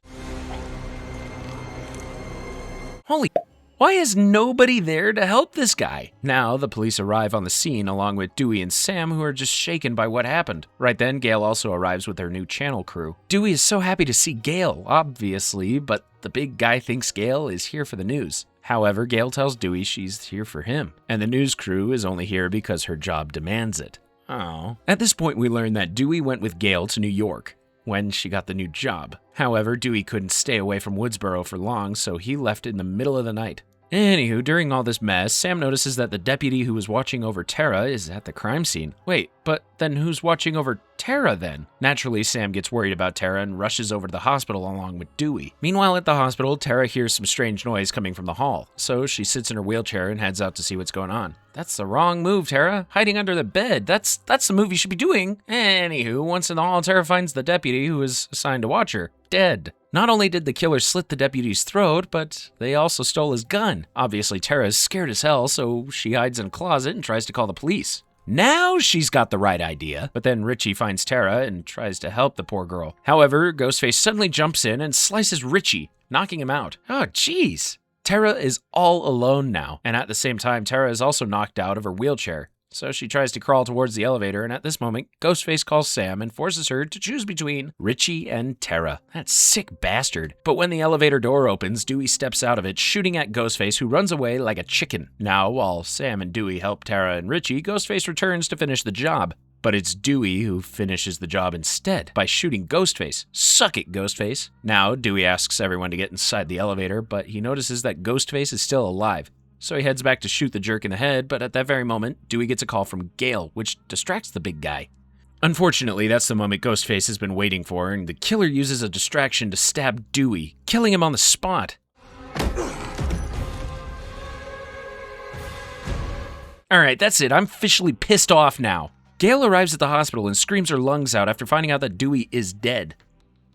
A: Holy, why is nobody there to help this guy? Now, the police arrive on the scene along with Dewey and Sam, who are just shaken by what happened. Right then, Gale also arrives with her new channel crew. Dewey is so happy to see Gale, obviously, but the big guy thinks Gale is here for the news. However, Gale tells Dewey she's here for him, and the news crew is only here because her job demands it. Oh. At this point, we learn that Dewey went with Gale to New York when she got the new job. However, Dewey couldn't stay away from Woodsboro for long, so he left in the middle of the night. Anywho, during all this mess, Sam notices that the deputy who was watching over Tara is at the crime scene. Wait, but then who's watching over Tara then? Naturally, Sam gets worried about Tara and rushes over to the hospital along with Dewey. Meanwhile, at the hospital, Tara hears some strange noise coming from the hall, so she sits in her wheelchair and heads out to see what's going on. That's the wrong move, Tara. Hiding under the bed. That's the move you should be doing. Anywho, once in the hall, Tara finds the deputy who is assigned to watch her, dead. Not only did the killer slit the deputy's throat, but they also stole his gun. Obviously, Tara is scared as hell, so she hides in a closet and tries to call the police. Now she's got the right idea, but then Richie finds Tara and tries to help the poor girl. However, Ghostface suddenly jumps in and slices Richie, knocking him out. Oh, jeez. Tara is all alone now, and at the same time, Tara is also knocked out of her wheelchair. So she tries to crawl towards the elevator, and at this moment, Ghostface calls Sam and forces her to choose between Richie and Tara. That sick bastard. But when the elevator door opens, Dewey steps out of it, shooting at Ghostface, who runs away like a chicken. Now, while Sam and Dewey help Tara and Richie, Ghostface returns to finish the job. But it's Dewey who finishes the job instead by shooting Ghostface. Suck it, Ghostface. Now, Dewey asks everyone to get inside the elevator, but he notices that Ghostface is still alive. So he heads back to shoot the jerk in the head, but at that very moment, Dewey gets a call from Gale, which distracts the big guy. Unfortunately, that's the moment Ghostface has been waiting for, and the killer uses a distraction to stab Dewey, killing him on the spot. Alright, that's it. I'm officially pissed off now. Gale arrives at the hospital and screams her lungs out after finding out that Dewey is dead.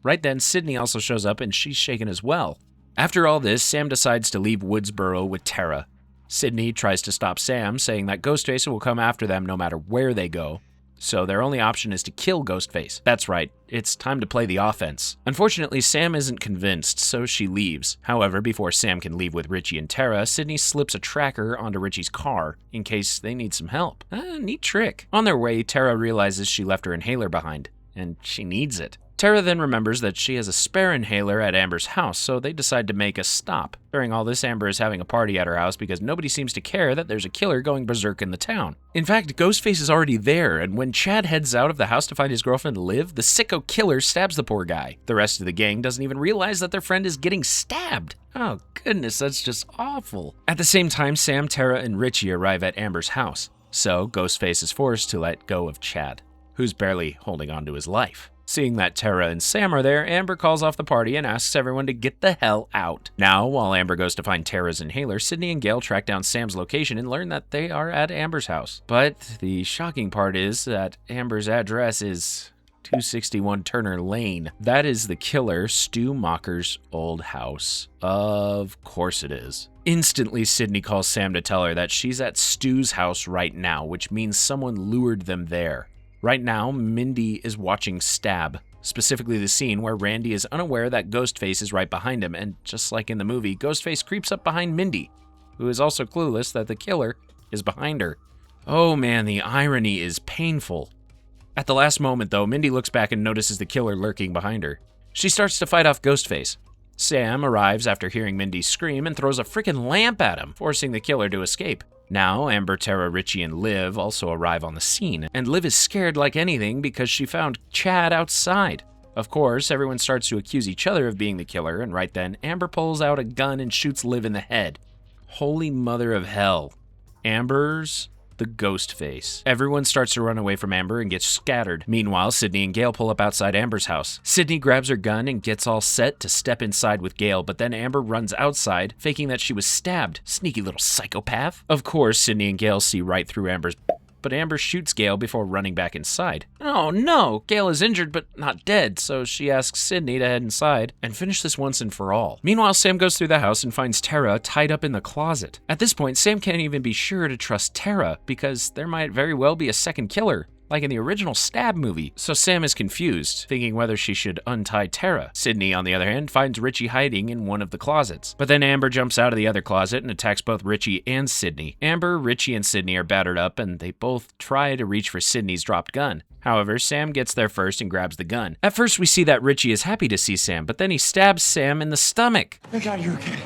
A: Right then, Sydney also shows up and she's shaken as well. After all this, Sam decides to leave Woodsboro with Tara. Sydney tries to stop Sam, saying that Ghostface will come after them no matter where they go. So their only option is to kill Ghostface. That's right, it's time to play the offense. Unfortunately, Sam isn't convinced, so she leaves. However, before Sam can leave with Richie and Tara, Sydney slips a tracker onto Richie's car in case they need some help. Neat trick. On their way, Tara realizes she left her inhaler behind, and she needs it. Tara then remembers that she has a spare inhaler at Amber's house, so they decide to make a stop. During all this, Amber is having a party at her house because nobody seems to care that there's a killer going berserk in the town. In fact, Ghostface is already there, and when Chad heads out of the house to find his girlfriend Liv, the sicko killer stabs the poor guy. The rest of the gang doesn't even realize that their friend is getting stabbed. Oh goodness, that's just awful. At the same time, Sam, Tara, and Richie arrive at Amber's house, so Ghostface is forced to let go of Chad, who's barely holding on to his life. Seeing that Tara and Sam are there, Amber calls off the party and asks everyone to get the hell out. Now, while Amber goes to find Tara's inhaler, Sydney and Gale track down Sam's location and learn that they are at Amber's house. But the shocking part is that Amber's address is 261 Turner Lane. That is the killer, Stu Macher's old house. Of course it is. Instantly, Sydney calls Sam to tell her that she's at Stu's house right now, which means someone lured them there. Right now, Mindy is watching Stab, specifically the scene where Randy is unaware that Ghostface is right behind him, and just like in the movie, Ghostface creeps up behind Mindy, who is also clueless that the killer is behind her. Oh man, the irony is painful. At the last moment, though, Mindy looks back and notices the killer lurking behind her. She starts to fight off Ghostface. Sam arrives after hearing Mindy scream and throws a freaking lamp at him, forcing the killer to escape. Now, Amber, Tara, Richie, and Liv also arrive on the scene, and Liv is scared like anything because she found Chad outside. Of course, everyone starts to accuse each other of being the killer, and right then, Amber pulls out a gun and shoots Liv in the head. Holy mother of hell. Amber's the Ghostface. Everyone starts to run away from Amber and gets scattered. Meanwhile, Sydney and Gail pull up outside Amber's house. Sydney grabs her gun and gets all set to step inside with Gail, but then Amber runs outside, faking that she was stabbed. Sneaky little psychopath. Of course, Sydney and Gail see right through Amber's, but Amber shoots Gail before running back inside. Oh no, Gail is injured but not dead, so she asks Sydney to head inside and finish this once and for all. Meanwhile, Sam goes through the house and finds Tara tied up in the closet. At this point, Sam can't even be sure to trust Tara because there might very well be a second killer, like in the original Stab movie. So Sam is confused, thinking whether she should untie Tara. Sydney, on the other hand, finds Richie hiding in one of the closets. But then Amber jumps out of the other closet and attacks both Richie and Sydney. Amber, Richie, and Sydney are battered up, and they both try to reach for Sydney's dropped gun. However, Sam gets there first and grabs the gun. At first, we see that Richie is happy to see Sam, but then he stabs Sam in the stomach.
B: I got you okay.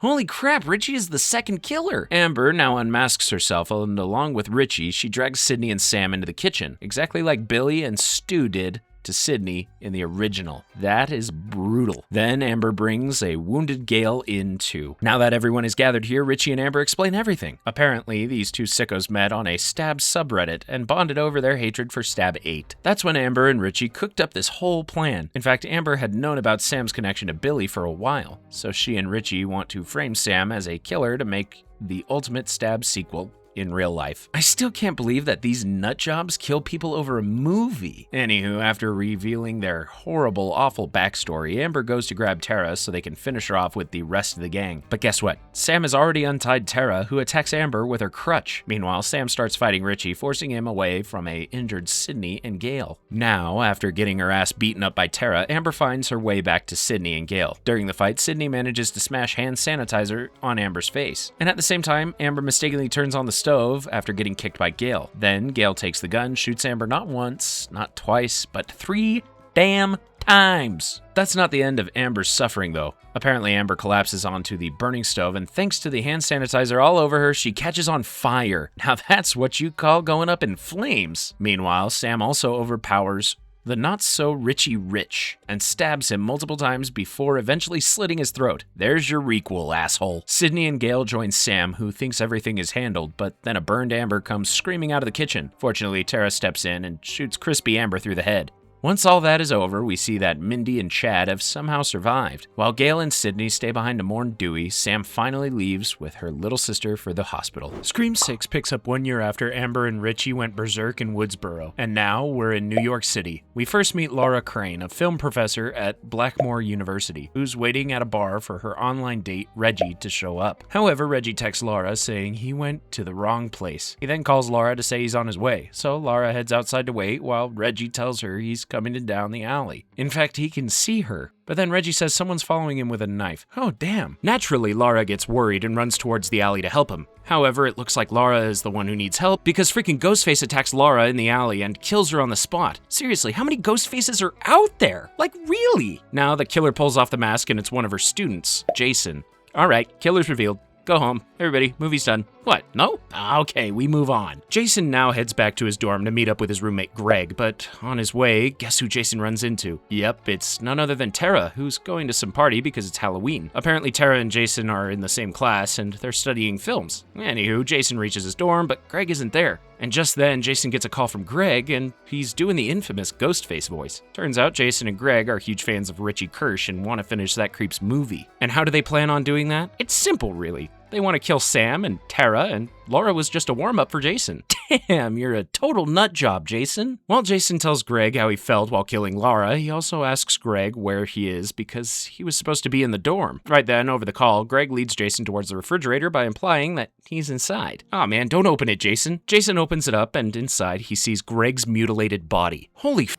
A: Holy crap, Richie is the second killer! Amber now unmasks herself, and along with Richie, she drags Sydney and Sam into the kitchen, exactly like Billy and Stu did to Sydney in the original. That is brutal. Then Amber brings a wounded Gail in too. Now that everyone is gathered here, Richie and Amber explain everything. Apparently, these two sickos met on a Stab subreddit and bonded over their hatred for Stab 8. That's when Amber and Richie cooked up this whole plan. In fact, Amber had known about Sam's connection to Billy for a while, so she and Richie want to frame Sam as a killer to make the ultimate Stab sequel in real life. I still can't believe that these nutjobs kill people over a movie. Anywho, after revealing their horrible, awful backstory, Amber goes to grab Tara so they can finish her off with the rest of the gang. But guess what? Sam has already untied Tara, who attacks Amber with her crutch. Meanwhile, Sam starts fighting Richie, forcing him away from a injured Sydney and Gail. Now, after getting her ass beaten up by Tara, Amber finds her way back to Sydney and Gail. During the fight, Sydney manages to smash hand sanitizer on Amber's face. And at the same time, Amber mistakenly turns on the stove after getting kicked by Gail. Then Gail takes the gun, shoots Amber not once, not twice, but 3 damn times. That's not the end of Amber's suffering though. Apparently Amber collapses onto the burning stove, and thanks to the hand sanitizer all over her, she catches on fire. Now that's what you call going up in flames. Meanwhile, Sam also overpowers the not-so-Richie Rich and stabs him multiple times before eventually slitting his throat. There's your requel, asshole. Sydney and Gail join Sam, who thinks everything is handled, but then a burned Amber comes screaming out of the kitchen. Fortunately, Tara steps in and shoots crispy Amber through the head. Once all that is over, we see that Mindy and Chad have somehow survived. While Gail and Sydney stay behind to mourn Dewey, Sam finally leaves with her little sister for the hospital. Scream 6 picks up 1 year after Amber and Richie went berserk in Woodsboro, and now we're in New York City. We first meet Laura Crane, a film professor at Blackmore University, who's waiting at a bar for her online date, Reggie, to show up. However, Reggie texts Laura saying he went to the wrong place. He then calls Laura to say he's on his way, so Laura heads outside to wait while Reggie tells her he's coming down the alley. In fact, he can see her. But then Reggie says someone's following him with a knife. Oh, damn. Naturally, Laura gets worried and runs towards the alley to help him. However, it looks like Laura is the one who needs help because freaking Ghostface attacks Laura in the alley and kills her on the spot. Seriously, how many Ghostfaces are out there? Like, really? Now the killer pulls off the mask and it's one of her students, Jason. All right, killer's revealed. Go home. Everybody, movie's done. What? No? Okay, we move on. Jason now heads back to his dorm to meet up with his roommate Greg, but on his way, guess who Jason runs into? Yep, it's none other than Tara, who's going to some party because it's Halloween. Apparently Tara and Jason are in the same class and they're studying films. Anywho, Jason reaches his dorm, but Greg isn't there. And just then, Jason gets a call from Greg, and he's doing the infamous Ghostface voice. Turns out Jason and Greg are huge fans of Richie Kirsch and want to finish that creep's movie. And how do they plan on doing that? It's simple, really. They want to kill Sam and Tara, and Laura was just a warm-up for Jason. Damn, you're a total nut job, Jason. While Jason tells Greg how he felt while killing Laura, he also asks Greg where he is because he was supposed to be in the dorm. Right then, over the call, Greg leads Jason towards the refrigerator by implying that he's inside. Aw man, don't open it, Jason. Jason opens it up, and inside he sees Greg's mutilated body. Holy f***.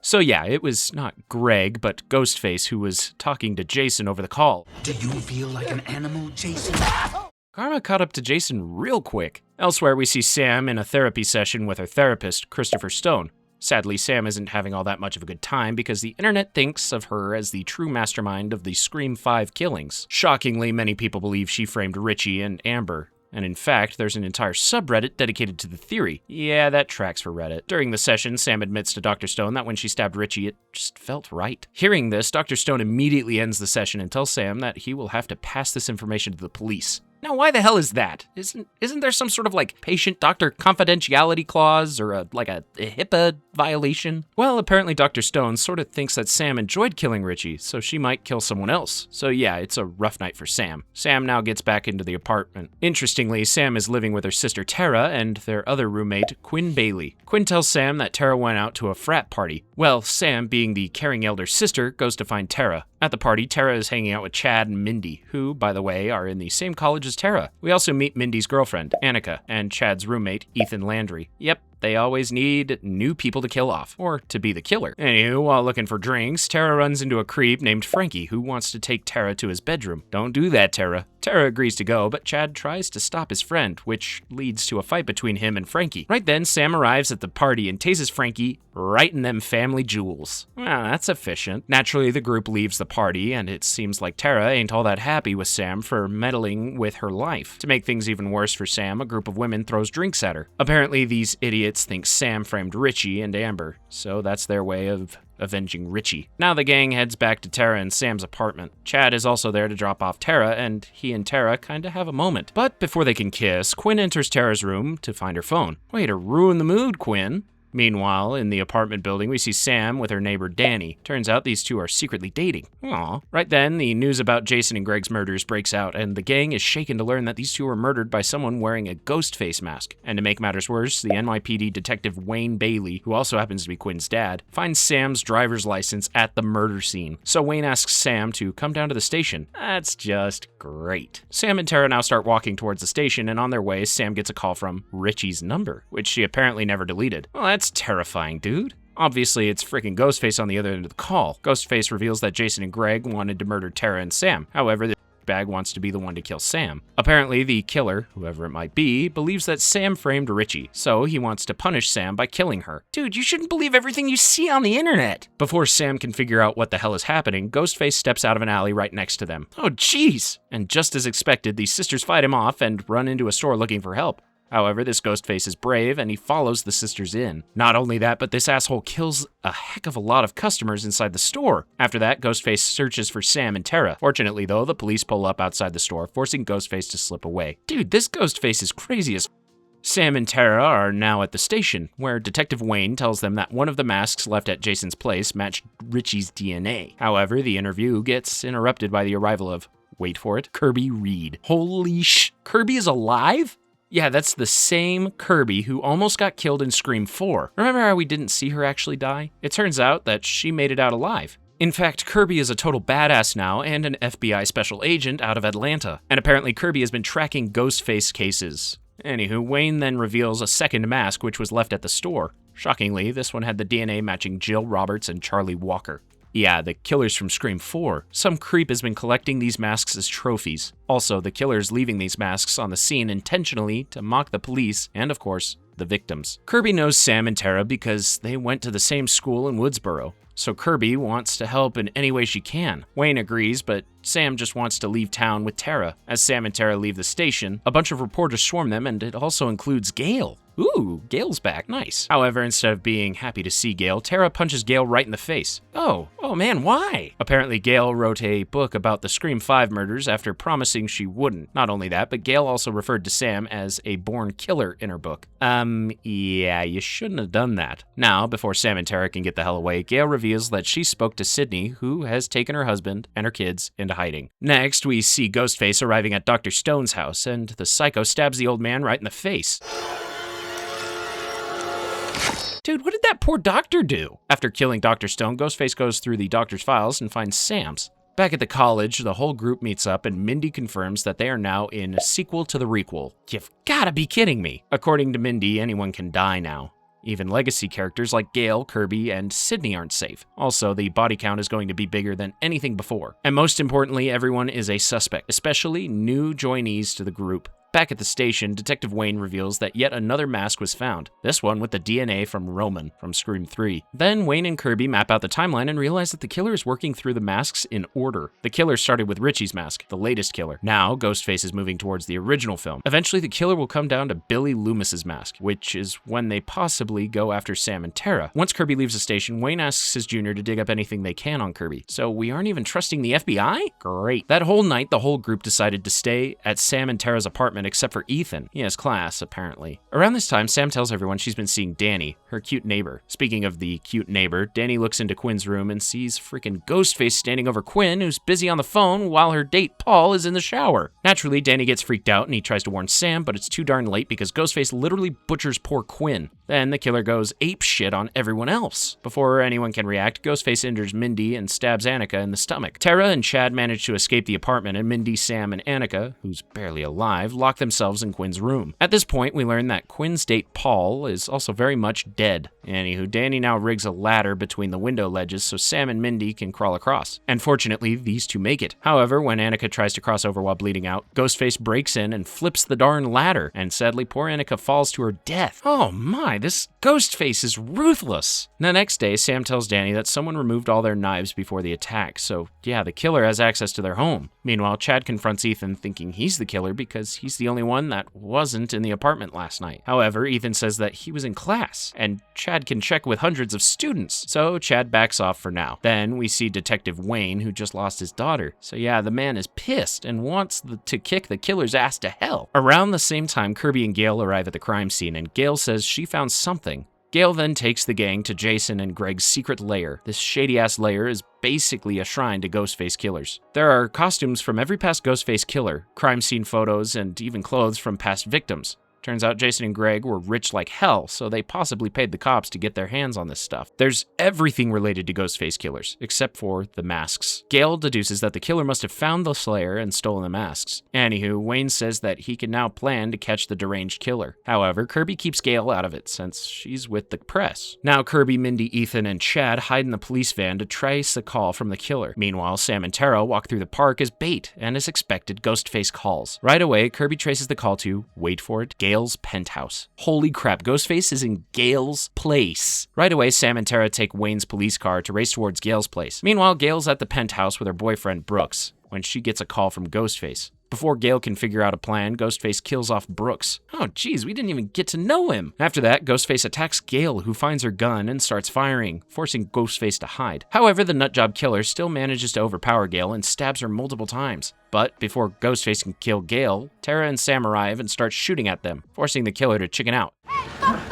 A: So yeah, it was not Greg, but Ghostface who was talking to Jason over the call.
C: Do you feel like an animal, Jason?
A: Karma caught up to Jason real quick. Elsewhere, we see Sam in a therapy session with her therapist, Christopher Stone. Sadly, Sam isn't having all that much of a good time because the internet thinks of her as the true mastermind of the Scream 5 killings. Shockingly, many people believe she framed Richie and Amber. And in fact, there's an entire subreddit dedicated to the theory. Yeah, that tracks for Reddit. During the session, Sam admits to Dr. Stone that when she stabbed Richie, it just felt right. Hearing this, Dr. Stone immediately ends the session and tells Sam that he will have to pass this information to the police. Now, why the hell is that? Isn't there some sort of patient-doctor confidentiality clause or a HIPAA violation? Well, apparently Dr. Stone sort of thinks that Sam enjoyed killing Richie, so she might kill someone else. So yeah, it's a rough night for Sam. Sam now gets back into the apartment. Interestingly, Sam is living with her sister Tara and their other roommate, Quinn Bailey. Quinn tells Sam that Tara went out to a frat party. Well, Sam, being the caring elder sister, goes to find Tara. At the party, Tara is hanging out with Chad and Mindy, who, by the way, are in the same college as Tara. We also meet Mindy's girlfriend, Annika, and Chad's roommate, Ethan Landry. Yep, they always need new people to kill off, or to be the killer. Anywho, while looking for drinks, Tara runs into a creep named Frankie who wants to take Tara to his bedroom. Don't do that, Tara. Tara agrees to go, but Chad tries to stop his friend, which leads to a fight between him and Frankie. Right then, Sam arrives at the party and tases Frankie right in them family jewels. Well, that's efficient. Naturally, the group leaves the party, and it seems like Tara ain't all that happy with Sam for meddling with her life. To make things even worse for Sam, a group of women throws drinks at her. Apparently, these idiots think Sam framed Richie and Amber, so that's their way of avenging Richie. Now the gang heads back to Tara and Sam's apartment. Chad is also there to drop off Tara, and he and Tara kinda have a moment. But before they can kiss, Quinn enters Tara's room to find her phone. Way to ruin the mood, Quinn. Meanwhile, in the apartment building, we see Sam with her neighbor Danny. Turns out these two are secretly dating. Aww. Right then, the news about Jason and Greg's murders breaks out, and the gang is shaken to learn that these two were murdered by someone wearing a Ghostface mask. And to make matters worse, the NYPD detective Wayne Bailey, who also happens to be Quinn's dad, finds Sam's driver's license at the murder scene. So Wayne asks Sam to come down to the station. That's just great. Sam and Tara now start walking towards the station, and on their way, Sam gets a call from Richie's number, which she apparently never deleted. Well, that's terrifying, dude. Obviously, it's freaking Ghostface on the other end of the call. Ghostface reveals that Jason and Greg wanted to murder Tara and Sam. However, the bag wants to be the one to kill Sam. Apparently, the killer, whoever it might be, believes that Sam framed Richie, so he wants to punish Sam by killing her. Dude, you shouldn't believe everything you see on the internet! Before Sam can figure out what the hell is happening, Ghostface steps out of an alley right next to them. Oh, jeez! And just as expected, the sisters fight him off and run into a store looking for help. However, this Ghostface is brave, and he follows the sisters in. Not only that, but this asshole kills a heck of a lot of customers inside the store. After that, Ghostface searches for Sam and Tara. Fortunately, though, the police pull up outside the store, forcing Ghostface to slip away. Dude, this Ghostface is crazy as f***. Sam and Tara are now at the station, where Detective Wayne tells them that one of the masks left at Jason's place matched Richie's DNA. However, the interview gets interrupted by the arrival of, wait for it, Kirby Reed. Holy sh! Kirby is alive? Yeah, that's the same Kirby who almost got killed in Scream 4. Remember how we didn't see her actually die? It turns out that she made it out alive. In fact, Kirby is a total badass now and an FBI special agent out of Atlanta. And apparently Kirby has been tracking Ghostface cases. Anywho, Wayne then reveals a second mask which was left at the store. Shockingly, this one had the DNA matching Jill Roberts and Charlie Walker. Yeah, the killers from Scream 4. Some creep has been collecting these masks as trophies. Also, the killer's leaving these masks on the scene intentionally to mock the police and, of course, the victims. Kirby knows Sam and Tara because they went to the same school in Woodsboro. So Kirby wants to help in any way she can. Wayne agrees, but Sam just wants to leave town with Tara. As Sam and Tara leave the station, a bunch of reporters swarm them, and it also includes Gail. Ooh, Gail's back, nice. However, instead of being happy to see Gail, Tara punches Gail right in the face. Oh man, why? Apparently Gail wrote a book about the Scream 5 murders after promising she wouldn't. Not only that, but Gail also referred to Sam as a born killer in her book. Yeah, you shouldn't have done that. Now, before Sam and Tara can get the hell away, Gail reveals that she spoke to Sydney, who has taken her husband and her kids into hiding. Next, we see Ghostface arriving at Dr. Stone's house, and the psycho stabs the old man right in the face. Dude, what did that poor doctor do? After killing Dr. Stone, Ghostface goes through the doctor's files and finds Sam's. Back at the college, the whole group meets up and Mindy confirms that they are now in a sequel to the requel. You've gotta be kidding me. According to Mindy, anyone can die now. Even legacy characters like Gail, Kirby, and Sydney aren't safe. Also, the body count is going to be bigger than anything before. And most importantly, everyone is a suspect, especially new joinees to the group. Back at the station, Detective Wayne reveals that yet another mask was found, this one with the DNA from Roman from Scream 3. Then Wayne and Kirby map out the timeline and realize that the killer is working through the masks in order. The killer started with Richie's mask, the latest killer. Now, Ghostface is moving towards the original film. Eventually, the killer will come down to Billy Loomis's mask, which is when they possibly go after Sam and Tara. Once Kirby leaves the station, Wayne asks his junior to dig up anything they can on Kirby. So we aren't even trusting the FBI? Great. That whole night, the whole group decided to stay at Sam and Tara's apartment except for Ethan. He has class, apparently. Around this time, Sam tells everyone she's been seeing Danny, her cute neighbor. Speaking of the cute neighbor, Danny looks into Quinn's room and sees freaking Ghostface standing over Quinn, who's busy on the phone while her date Paul is in the shower. Naturally, Danny gets freaked out and he tries to warn Sam, but it's too darn late because Ghostface literally butchers poor Quinn. Then the killer goes ape shit on everyone else. Before anyone can react, Ghostface injures Mindy and stabs Annika in the stomach. Tara and Chad manage to escape the apartment, and Mindy, Sam, and Annika, who's barely alive, lock themselves in Quinn's room. At this point, we learn that Quinn's date Paul is also very much dead. Anywho, Danny now rigs a ladder between the window ledges so Sam and Mindy can crawl across. And fortunately, these two make it. However, when Annika tries to cross over while bleeding out, Ghostface breaks in and flips the darn ladder, and sadly, poor Annika falls to her death. Oh my, this Ghostface is ruthless. The next day, Sam tells Danny that someone removed all their knives before the attack, so yeah, the killer has access to their home. Meanwhile, Chad confronts Ethan thinking he's the killer because he's the only one that wasn't in the apartment last night. However, Ethan says that he was in class, and Chad can check with hundreds of students, so Chad backs off for now. Then we see Detective Wayne, who just lost his daughter. So yeah, the man is pissed and wants to kick the killer's ass to hell. Around the same time, Kirby and Gail arrive at the crime scene, and Gail says she found something. Gail then takes the gang to Jason and Greg's secret lair. This shady-ass lair is basically a shrine to Ghostface killers. There are costumes from every past Ghostface killer, crime scene photos, and even clothes from past victims. Turns out Jason and Greg were rich like hell, so they possibly paid the cops to get their hands on this stuff. There's everything related to Ghostface killers, except for the masks. Gail deduces that the killer must have found the slayer and stolen the masks. Anywho, Wayne says that he can now plan to catch the deranged killer. However, Kirby keeps Gail out of it since she's with the press. Now Kirby, Mindy, Ethan, and Chad hide in the police van to trace the call from the killer. Meanwhile, Sam and Tara walk through the park as bait, and as expected, Ghostface calls. Right away, Kirby traces the call to, wait for it, Gail's penthouse. Holy crap, Ghostface is in Gail's place. Right away, Sam and Tara take Wayne's police car to race towards Gail's place. Meanwhile, Gail's at the penthouse with her boyfriend Brooks when she gets a call from Ghostface. Before Gail can figure out a plan, Ghostface kills off Brooks. Oh geez, we didn't even get to know him. After that, Ghostface attacks Gail, who finds her gun and starts firing, forcing Ghostface to hide. However, the nutjob killer still manages to overpower Gail and stabs her multiple times. But before Ghostface can kill Gail, Tara and Sam arrive and start shooting at them, forcing the killer to chicken out.
C: Hey, fuckface!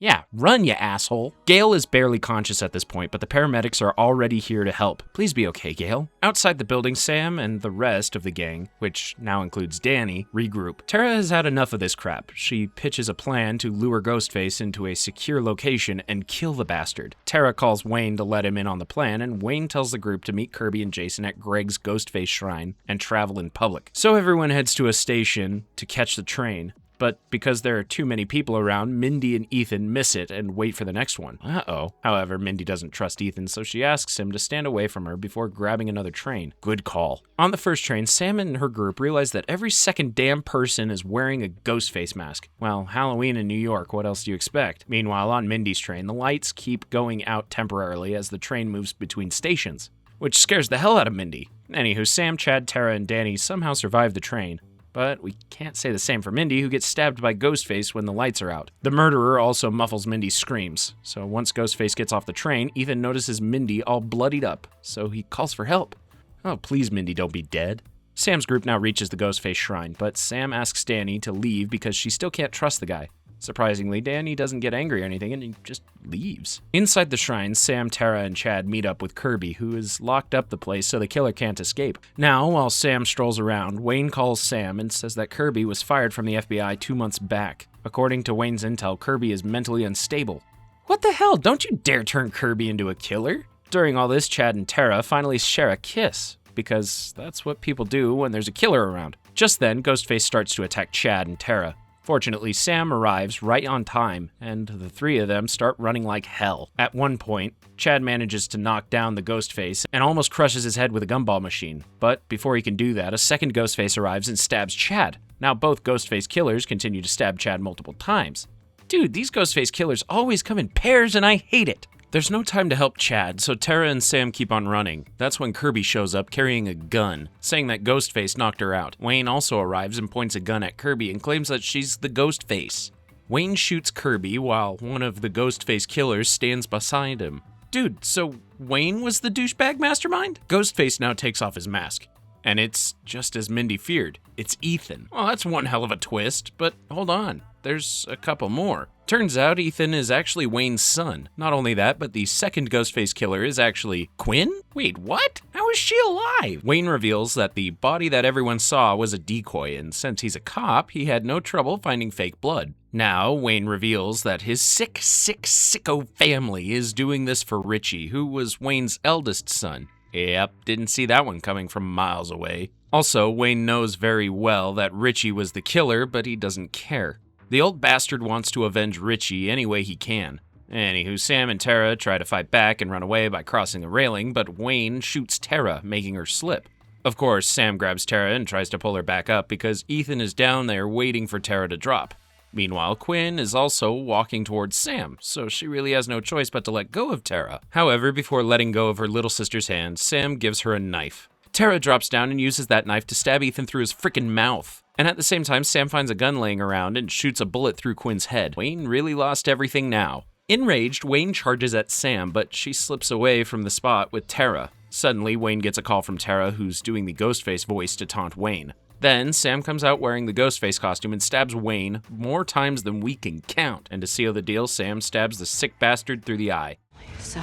A: Yeah, run, you asshole. Gail is barely conscious at this point, but the paramedics are already here to help. Please be okay, Gail. Outside the building, Sam and the rest of the gang, which now includes Danny, regroup. Tara has had enough of this crap. She pitches a plan to lure Ghostface into a secure location and kill the bastard. Tara calls Wayne to let him in on the plan, and Wayne tells the group to meet Kirby and Jason at Greg's Ghostface shrine and travel in public. So everyone heads to a station to catch the train. But because there are too many people around, Mindy and Ethan miss it and wait for the next one. Uh-oh. However, Mindy doesn't trust Ethan, so she asks him to stand away from her before grabbing another train. Good call. On the first train, Sam and her group realize that every second damn person is wearing a Ghostface mask. Well, Halloween in New York, what else do you expect? Meanwhile, on Mindy's train, the lights keep going out temporarily as the train moves between stations, which scares the hell out of Mindy. Anywho, Sam, Chad, Tara, and Danny somehow survive the train. But we can't say the same for Mindy, who gets stabbed by Ghostface when the lights are out. The murderer also muffles Mindy's screams, so once Ghostface gets off the train, Ethan notices Mindy all bloodied up, so he calls for help. Oh, please, Mindy, don't be dead. Sam's group now reaches the Ghostface shrine, but Sam asks Danny to leave because she still can't trust the guy. Surprisingly, Danny doesn't get angry or anything, and he just leaves. Inside the shrine, Sam, Tara, and Chad meet up with Kirby, who has locked up the place so the killer can't escape. Now, while Sam strolls around, Wayne calls Sam and says that Kirby was fired from the FBI 2 months back. According to Wayne's intel, Kirby is mentally unstable. What the hell? Don't you dare turn Kirby into a killer! During all this, Chad and Tara finally share a kiss, because that's what people do when there's a killer around. Just then, Ghostface starts to attack Chad and Tara. Fortunately, Sam arrives right on time, and the three of them start running like hell. At one point, Chad manages to knock down the Ghostface and almost crushes his head with a gumball machine. But before he can do that, a second Ghostface arrives and stabs Chad. Now both Ghostface killers continue to stab Chad multiple times. Dude, these Ghostface killers always come in pairs and I hate it. There's no time to help Chad, so Tara and Sam keep on running. That's when Kirby shows up carrying a gun, saying that Ghostface knocked her out. Wayne also arrives and points a gun at Kirby and claims that she's the Ghostface. Wayne shoots Kirby while one of the Ghostface killers stands beside him. Dude, so Wayne was the douchebag mastermind? Ghostface now takes off his mask. And it's just as Mindy feared. It's Ethan. Well, that's one hell of a twist, but hold on. There's a couple more. Turns out Ethan is actually Wayne's son. Not only that, but the second Ghostface killer is actually Quinn? Wait, what? How is she alive? Wayne reveals that the body that everyone saw was a decoy, and since he's a cop, he had no trouble finding fake blood. Now, Wayne reveals that his sicko family is doing this for Richie, who was Wayne's eldest son. Yep, didn't see that one coming from miles away. Also, Wayne knows very well that Richie was the killer, but he doesn't care. The old bastard wants to avenge Richie any way he can. Anywho, Sam and Tara try to fight back and run away by crossing the railing, but Wayne shoots Tara, making her slip. Of course, Sam grabs Tara and tries to pull her back up because Ethan is down there waiting for Tara to drop. Meanwhile, Quinn is also walking towards Sam, so she really has no choice but to let go of Tara. However, before letting go of her little sister's hand, Sam gives her a knife. Tara drops down and uses that knife to stab Ethan through his frickin' mouth. And at the same time, Sam finds a gun laying around and shoots a bullet through Quinn's head. Wayne really lost everything now. Enraged, Wayne charges at Sam, but she slips away from the spot with Tara. Suddenly, Wayne gets a call from Tara, who's doing the Ghostface voice to taunt Wayne. Then, Sam comes out wearing the Ghostface costume and stabs Wayne more times than we can count. And to seal the deal, Sam stabs the sick bastard through the eye.
C: So...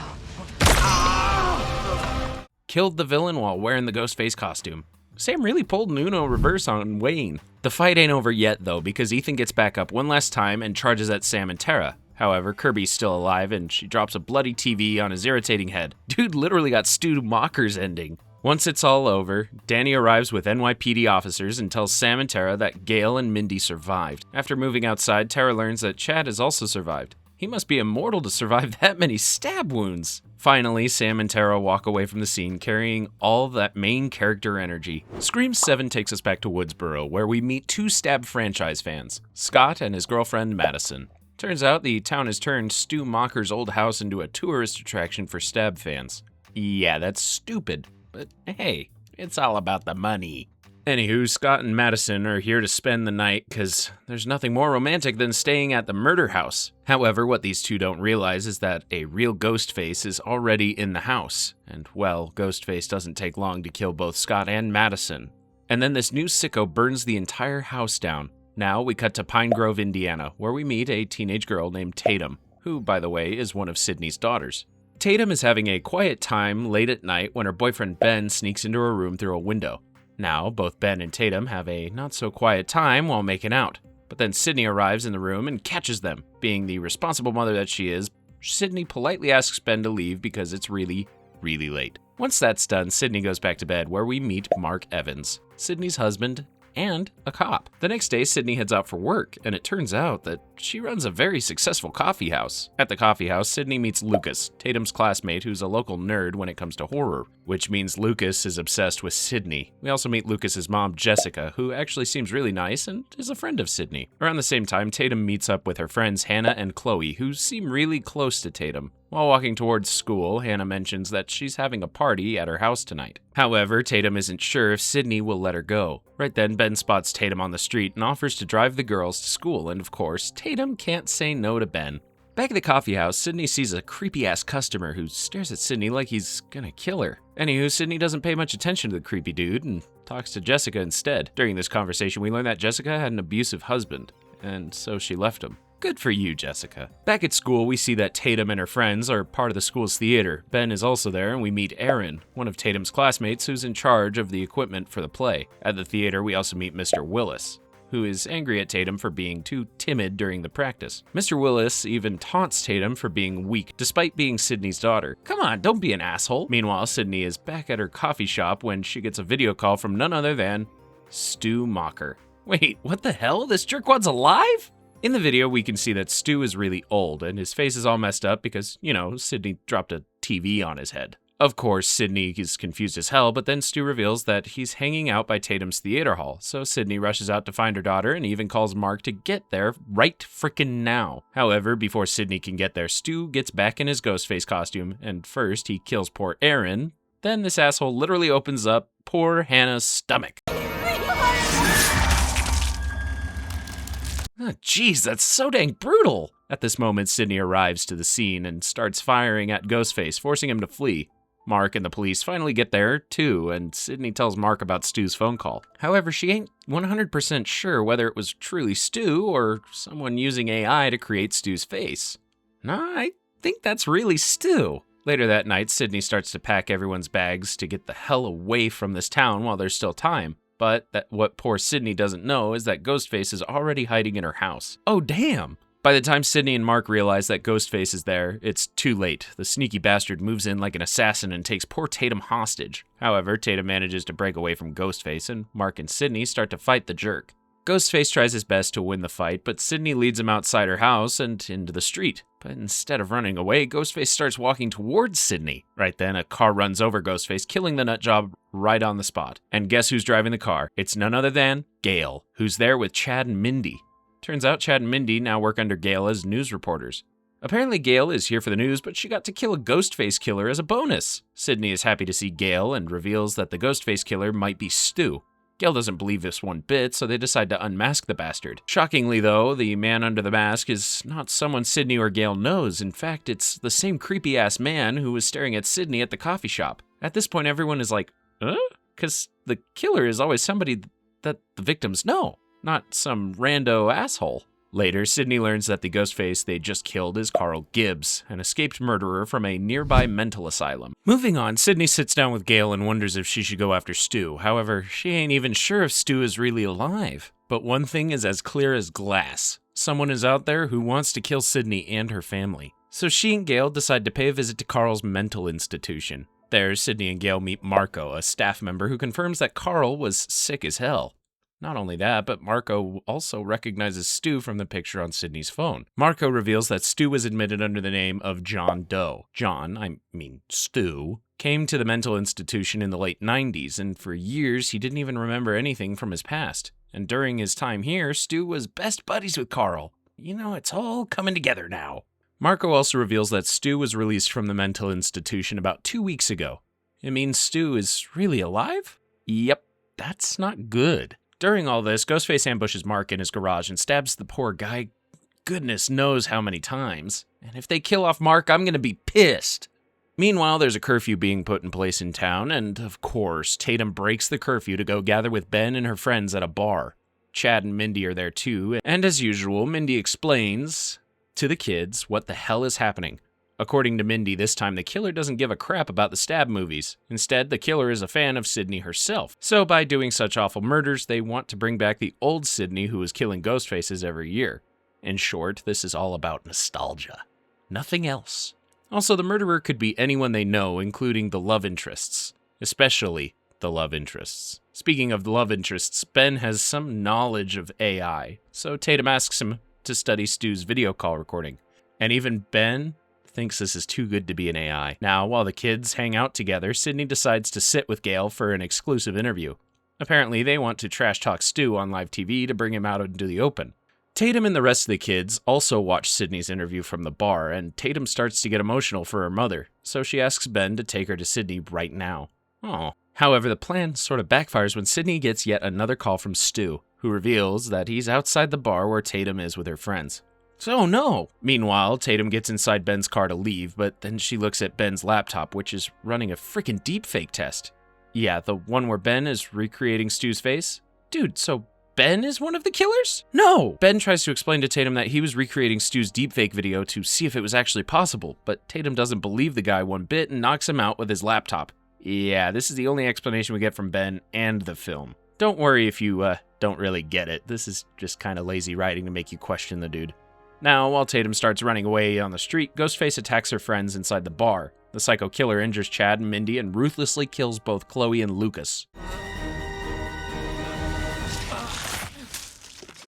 A: Killed the villain while wearing the Ghostface costume. Sam really pulled an Uno reverse on Wayne. The fight ain't over yet, though, because Ethan gets back up one last time and charges at Sam and Tara. However, Kirby's still alive, and she drops a bloody TV on his irritating head. Dude literally got Stu Macher's ending. Once it's all over, Danny arrives with NYPD officers and tells Sam and Tara that Gail and Mindy survived. After moving outside, Tara learns that Chad has also survived. He must be immortal to survive that many stab wounds. Finally, Sam and Tara walk away from the scene carrying all that main character energy. Scream 7 takes us back to Woodsboro, where we meet two Stab franchise fans, Scott and his girlfriend Madison. Turns out the town has turned Stu Macher's old house into a tourist attraction for Stab fans. Yeah, that's stupid, but hey, it's all about the money. Anywho, Scott and Madison are here to spend the night because there's nothing more romantic than staying at the murder house. However, what these two don't realize is that a real Ghostface is already in the house. And well, Ghostface doesn't take long to kill both Scott and Madison. And then this new sicko burns the entire house down. Now we cut to Pine Grove, Indiana, where we meet a teenage girl named Tatum, who, by the way, is one of Sydney's daughters. Tatum is having a quiet time late at night when her boyfriend Ben sneaks into her room through a window. Now, both Ben and Tatum have a not-so-quiet time while making out. But then Sydney arrives in the room and catches them. Being the responsible mother that she is, Sydney politely asks Ben to leave because it's really late. Once that's done, Sydney goes back to bed, where we meet Mark Evans, Sydney's husband and a cop. The next day, Sydney heads out for work, and it turns out that she runs a very successful coffee house. At the coffee house, Sydney meets Lucas, Tatum's classmate who's a local nerd when it comes to horror, which means Lucas is obsessed with Sydney. We also meet Lucas's mom, Jessica, who actually seems really nice and is a friend of Sydney. Around the same time, Tatum meets up with her friends Hannah and Chloe, who seem really close to Tatum. While walking towards school, Hannah mentions that she's having a party at her house tonight. However, Tatum isn't sure if Sydney will let her go. Right then, Ben spots Tatum on the street and offers to drive the girls to school, and of course, Tatum can't say no to Ben. Back at the coffee house, Sydney sees a creepy-ass customer who stares at Sydney like he's gonna kill her. Anywho, Sydney doesn't pay much attention to the creepy dude and talks to Jessica instead. During this conversation, we learn that Jessica had an abusive husband, and so she left him. Good for you, Jessica. Back at school, we see that Tatum and her friends are part of the school's theater. Ben is also there, and we meet Aaron, one of Tatum's classmates who's in charge of the equipment for the play. At the theater, we also meet Mr. Willis, who is angry at Tatum for being too timid during the practice. Mr. Willis even taunts Tatum for being weak, despite being Sydney's daughter. Come on, don't be an asshole. Meanwhile, Sydney is back at her coffee shop when she gets a video call from none other than Stu Macher. Wait, what the hell? This jerkwad's alive? In the video, we can see that Stu is really old, and his face is all messed up because, Sidney dropped a TV on his head. Of course, Sidney is confused as hell, but then Stu reveals that he's hanging out by Tatum's theater hall, so Sidney rushes out to find her daughter and even calls Mark to get there right frickin' now. However, before Sidney can get there, Stu gets back in his Ghostface costume, and first he kills poor Aaron, then this asshole literally opens up poor Hannah's stomach. Oh, jeez, that's so dang brutal! At this moment, Sidney arrives to the scene and starts firing at Ghostface, forcing him to flee. Mark and the police finally get there, too, and Sidney tells Mark about Stu's phone call. However, she ain't 100% sure whether it was truly Stu or someone using AI to create Stu's face. Nah, I think that's really Stu. Later that night, Sidney starts to pack everyone's bags to get the hell away from this town while there's still time. But what poor Sidney doesn't know is that Ghostface is already hiding in her house. Oh, damn! By the time Sidney and Mark realize that Ghostface is there, it's too late. The sneaky bastard moves in like an assassin and takes poor Tatum hostage. However, Tatum manages to break away from Ghostface, and Mark and Sidney start to fight the jerk. Ghostface tries his best to win the fight, but Sidney leads him outside her house and into the street. But instead of running away, Ghostface starts walking towards Sidney. Right then, a car runs over Ghostface, killing the nutjob right on the spot. And guess who's driving the car? It's none other than Gail, who's there with Chad and Mindy. Turns out Chad and Mindy now work under Gail as news reporters. Apparently Gail is here for the news, but she got to kill a Ghostface killer as a bonus. Sidney is happy to see Gail and reveals that the Ghostface killer might be Stu. Gail doesn't believe this one bit, so they decide to unmask the bastard. Shockingly, though, the man under the mask is not someone Sidney or Gail knows. In fact, it's the same creepy-ass man who was staring at Sidney at the coffee shop. At this point, everyone is like, huh? Because the killer is always somebody that the victims know, not some rando asshole. Later, Sidney learns that the Ghostface they just killed is Carl Gibbs, an escaped murderer from a nearby mental asylum. Moving on, Sidney sits down with Gail and wonders if she should go after Stu. However, she ain't even sure if Stu is really alive. But one thing is as clear as glass. Someone is out there who wants to kill Sidney and her family. So she and Gail decide to pay a visit to Carl's mental institution. There, Sidney and Gail meet Marco, a staff member who confirms that Carl was sick as hell. Not only that, but Marco also recognizes Stu from the picture on Sidney's phone. Marco reveals that Stu was admitted under the name of John Doe. Stu, came to the mental institution in the late 90s, and for years he didn't even remember anything from his past. And during his time here, Stu was best buddies with Carl. It's all coming together now. Marco also reveals that Stu was released from the mental institution about 2 weeks ago. It means Stu is really alive? Yep, that's not good. During all this, Ghostface ambushes Mark in his garage and stabs the poor guy goodness knows how many times. And if they kill off Mark, I'm gonna be pissed. Meanwhile, there's a curfew being put in place in town, and of course, Tatum breaks the curfew to go gather with Ben and her friends at a bar. Chad and Mindy are there too, and as usual, Mindy explains to the kids what the hell is happening. According to Mindy, this time the killer doesn't give a crap about the stab movies. Instead, the killer is a fan of Sidney herself. So by doing such awful murders, they want to bring back the old Sidney who was killing Ghostfaces every year. In short, this is all about nostalgia. Nothing else. Also, the murderer could be anyone they know, including the love interests. Especially the love interests. Speaking of love interests, Ben has some knowledge of AI, so Tatum asks him to study Stu's video call recording. And even Ben thinks this is too good to be an AI. Now, while the kids hang out together, Sidney decides to sit with Gail for an exclusive interview. Apparently, they want to trash talk Stu on live TV to bring him out into the open. Tatum and the rest of the kids also watch Sidney's interview from the bar, and Tatum starts to get emotional for her mother, so she asks Ben to take her to Sidney right now. Oh. However, the plan sort of backfires when Sidney gets yet another call from Stu, who reveals that he's outside the bar where Tatum is with her friends. So no! Meanwhile, Tatum gets inside Ben's car to leave, but then she looks at Ben's laptop, which is running a freaking deepfake test. Yeah, the one where Ben is recreating Stu's face? Dude, so Ben is one of the killers? No! Ben tries to explain to Tatum that he was recreating Stu's deepfake video to see if it was actually possible, but Tatum doesn't believe the guy one bit and knocks him out with his laptop. Yeah, this is the only explanation we get from Ben and the film. Don't worry if you don't really get it. This is just kind of lazy writing to make you question the dude. Now, while Tatum starts running away on the street, Ghostface attacks her friends inside the bar. The psycho killer injures Chad and Mindy and ruthlessly kills both Chloe and Lucas.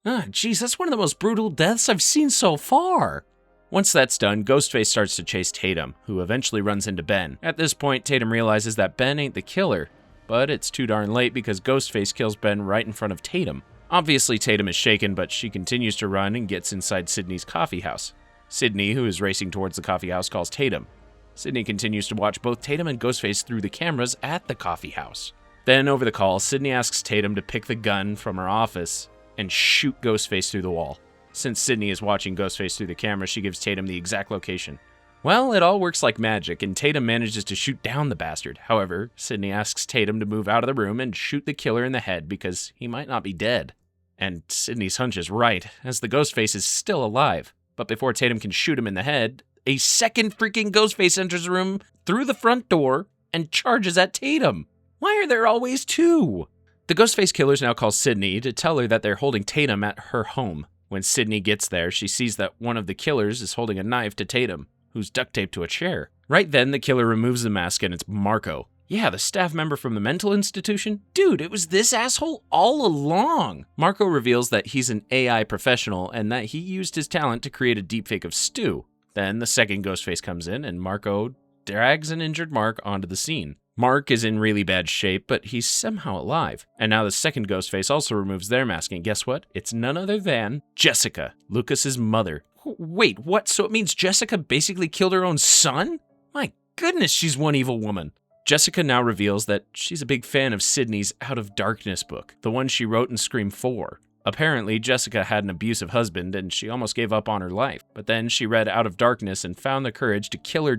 A: Ah, geez, that's one of the most brutal deaths I've seen so far. Once that's done, Ghostface starts to chase Tatum, who eventually runs into Ben. At this point, Tatum realizes that Ben ain't the killer, but it's too darn late because Ghostface kills Ben right in front of Tatum. Obviously, Tatum is shaken, but she continues to run and gets inside Sydney's coffee house. Sydney, who is racing towards the coffee house, calls Tatum. Sydney continues to watch both Tatum and Ghostface through the cameras at the coffee house. Then, over the call, Sydney asks Tatum to pick the gun from her office and shoot Ghostface through the wall. Since Sydney is watching Ghostface through the camera, she gives Tatum the exact location. Well, it all works like magic, and Tatum manages to shoot down the bastard. However, Sydney asks Tatum to move out of the room and shoot the killer in the head because he might not be dead. And Sydney's hunch is right, as the Ghostface is still alive. But before Tatum can shoot him in the head, a second freaking Ghostface enters the room through the front door and charges at Tatum. Why are there always two? The Ghostface killers now call Sydney to tell her that they're holding Tatum at her home. When Sydney gets there, she sees that one of the killers is holding a knife to Tatum, who's duct taped to a chair. Right then, the killer removes the mask and it's Marco. Yeah, the staff member from the mental institution? Dude, it was this asshole all along! Marco reveals that he's an AI professional and that he used his talent to create a deepfake of Stu. Then the second Ghostface comes in and Marco drags an injured Mark onto the scene. Mark is in really bad shape, but he's somehow alive. And now the second Ghostface also removes their mask, and guess what? It's none other than Jessica, Lucas's mother. Wait, what? So it means Jessica basically killed her own son? My goodness, she's one evil woman. Jessica now reveals that she's a big fan of Sydney's Out of Darkness book, the one she wrote in Scream 4. Apparently, Jessica had an abusive husband and she almost gave up on her life. But then she read Out of Darkness and found the courage to kill her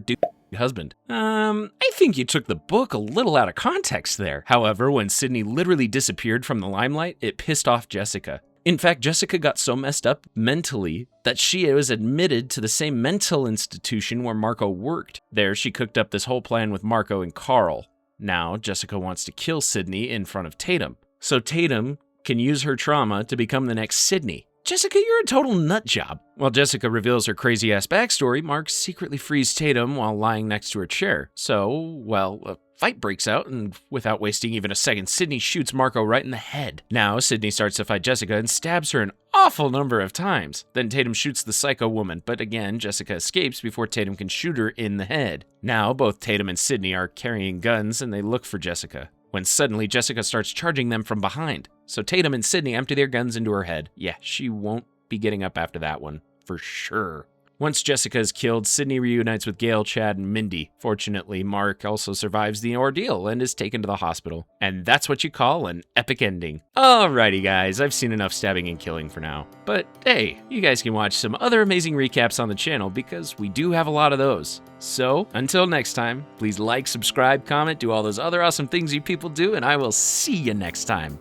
A: husband. I think you took the book a little out of context there. However, when Sydney literally disappeared from the limelight, it pissed off Jessica. In fact, Jessica got so messed up mentally that she was admitted to the same mental institution where Marco worked. There, she cooked up this whole plan with Marco and Carl. Now, Jessica wants to kill Sydney in front of Tatum. So Tatum can use her trauma to become the next Sydney. Jessica, you're a total nut job. While Jessica reveals her crazy-ass backstory, Mark secretly frees Tatum while lying next to her chair. So, well, a fight breaks out, and without wasting even a second, Sydney shoots Marco right in the head. Now, Sydney starts to fight Jessica and stabs her an awful number of times. Then Tatum shoots the psycho woman, but again, Jessica escapes before Tatum can shoot her in the head. Now, both Tatum and Sydney are carrying guns, and they look for Jessica, when suddenly Jessica starts charging them from behind. So Tatum and Sydney empty their guns into her head. Yeah, she won't be getting up after that one, for sure. Once Jessica is killed, Sydney reunites with Gail, Chad, and Mindy. Fortunately, Mark also survives the ordeal and is taken to the hospital. And that's what you call an epic ending. Alrighty guys, I've seen enough stabbing and killing for now. But hey, you guys can watch some other amazing recaps on the channel because we do have a lot of those. So, until next time, please like, subscribe, comment, do all those other awesome things you people do, and I will see you next time.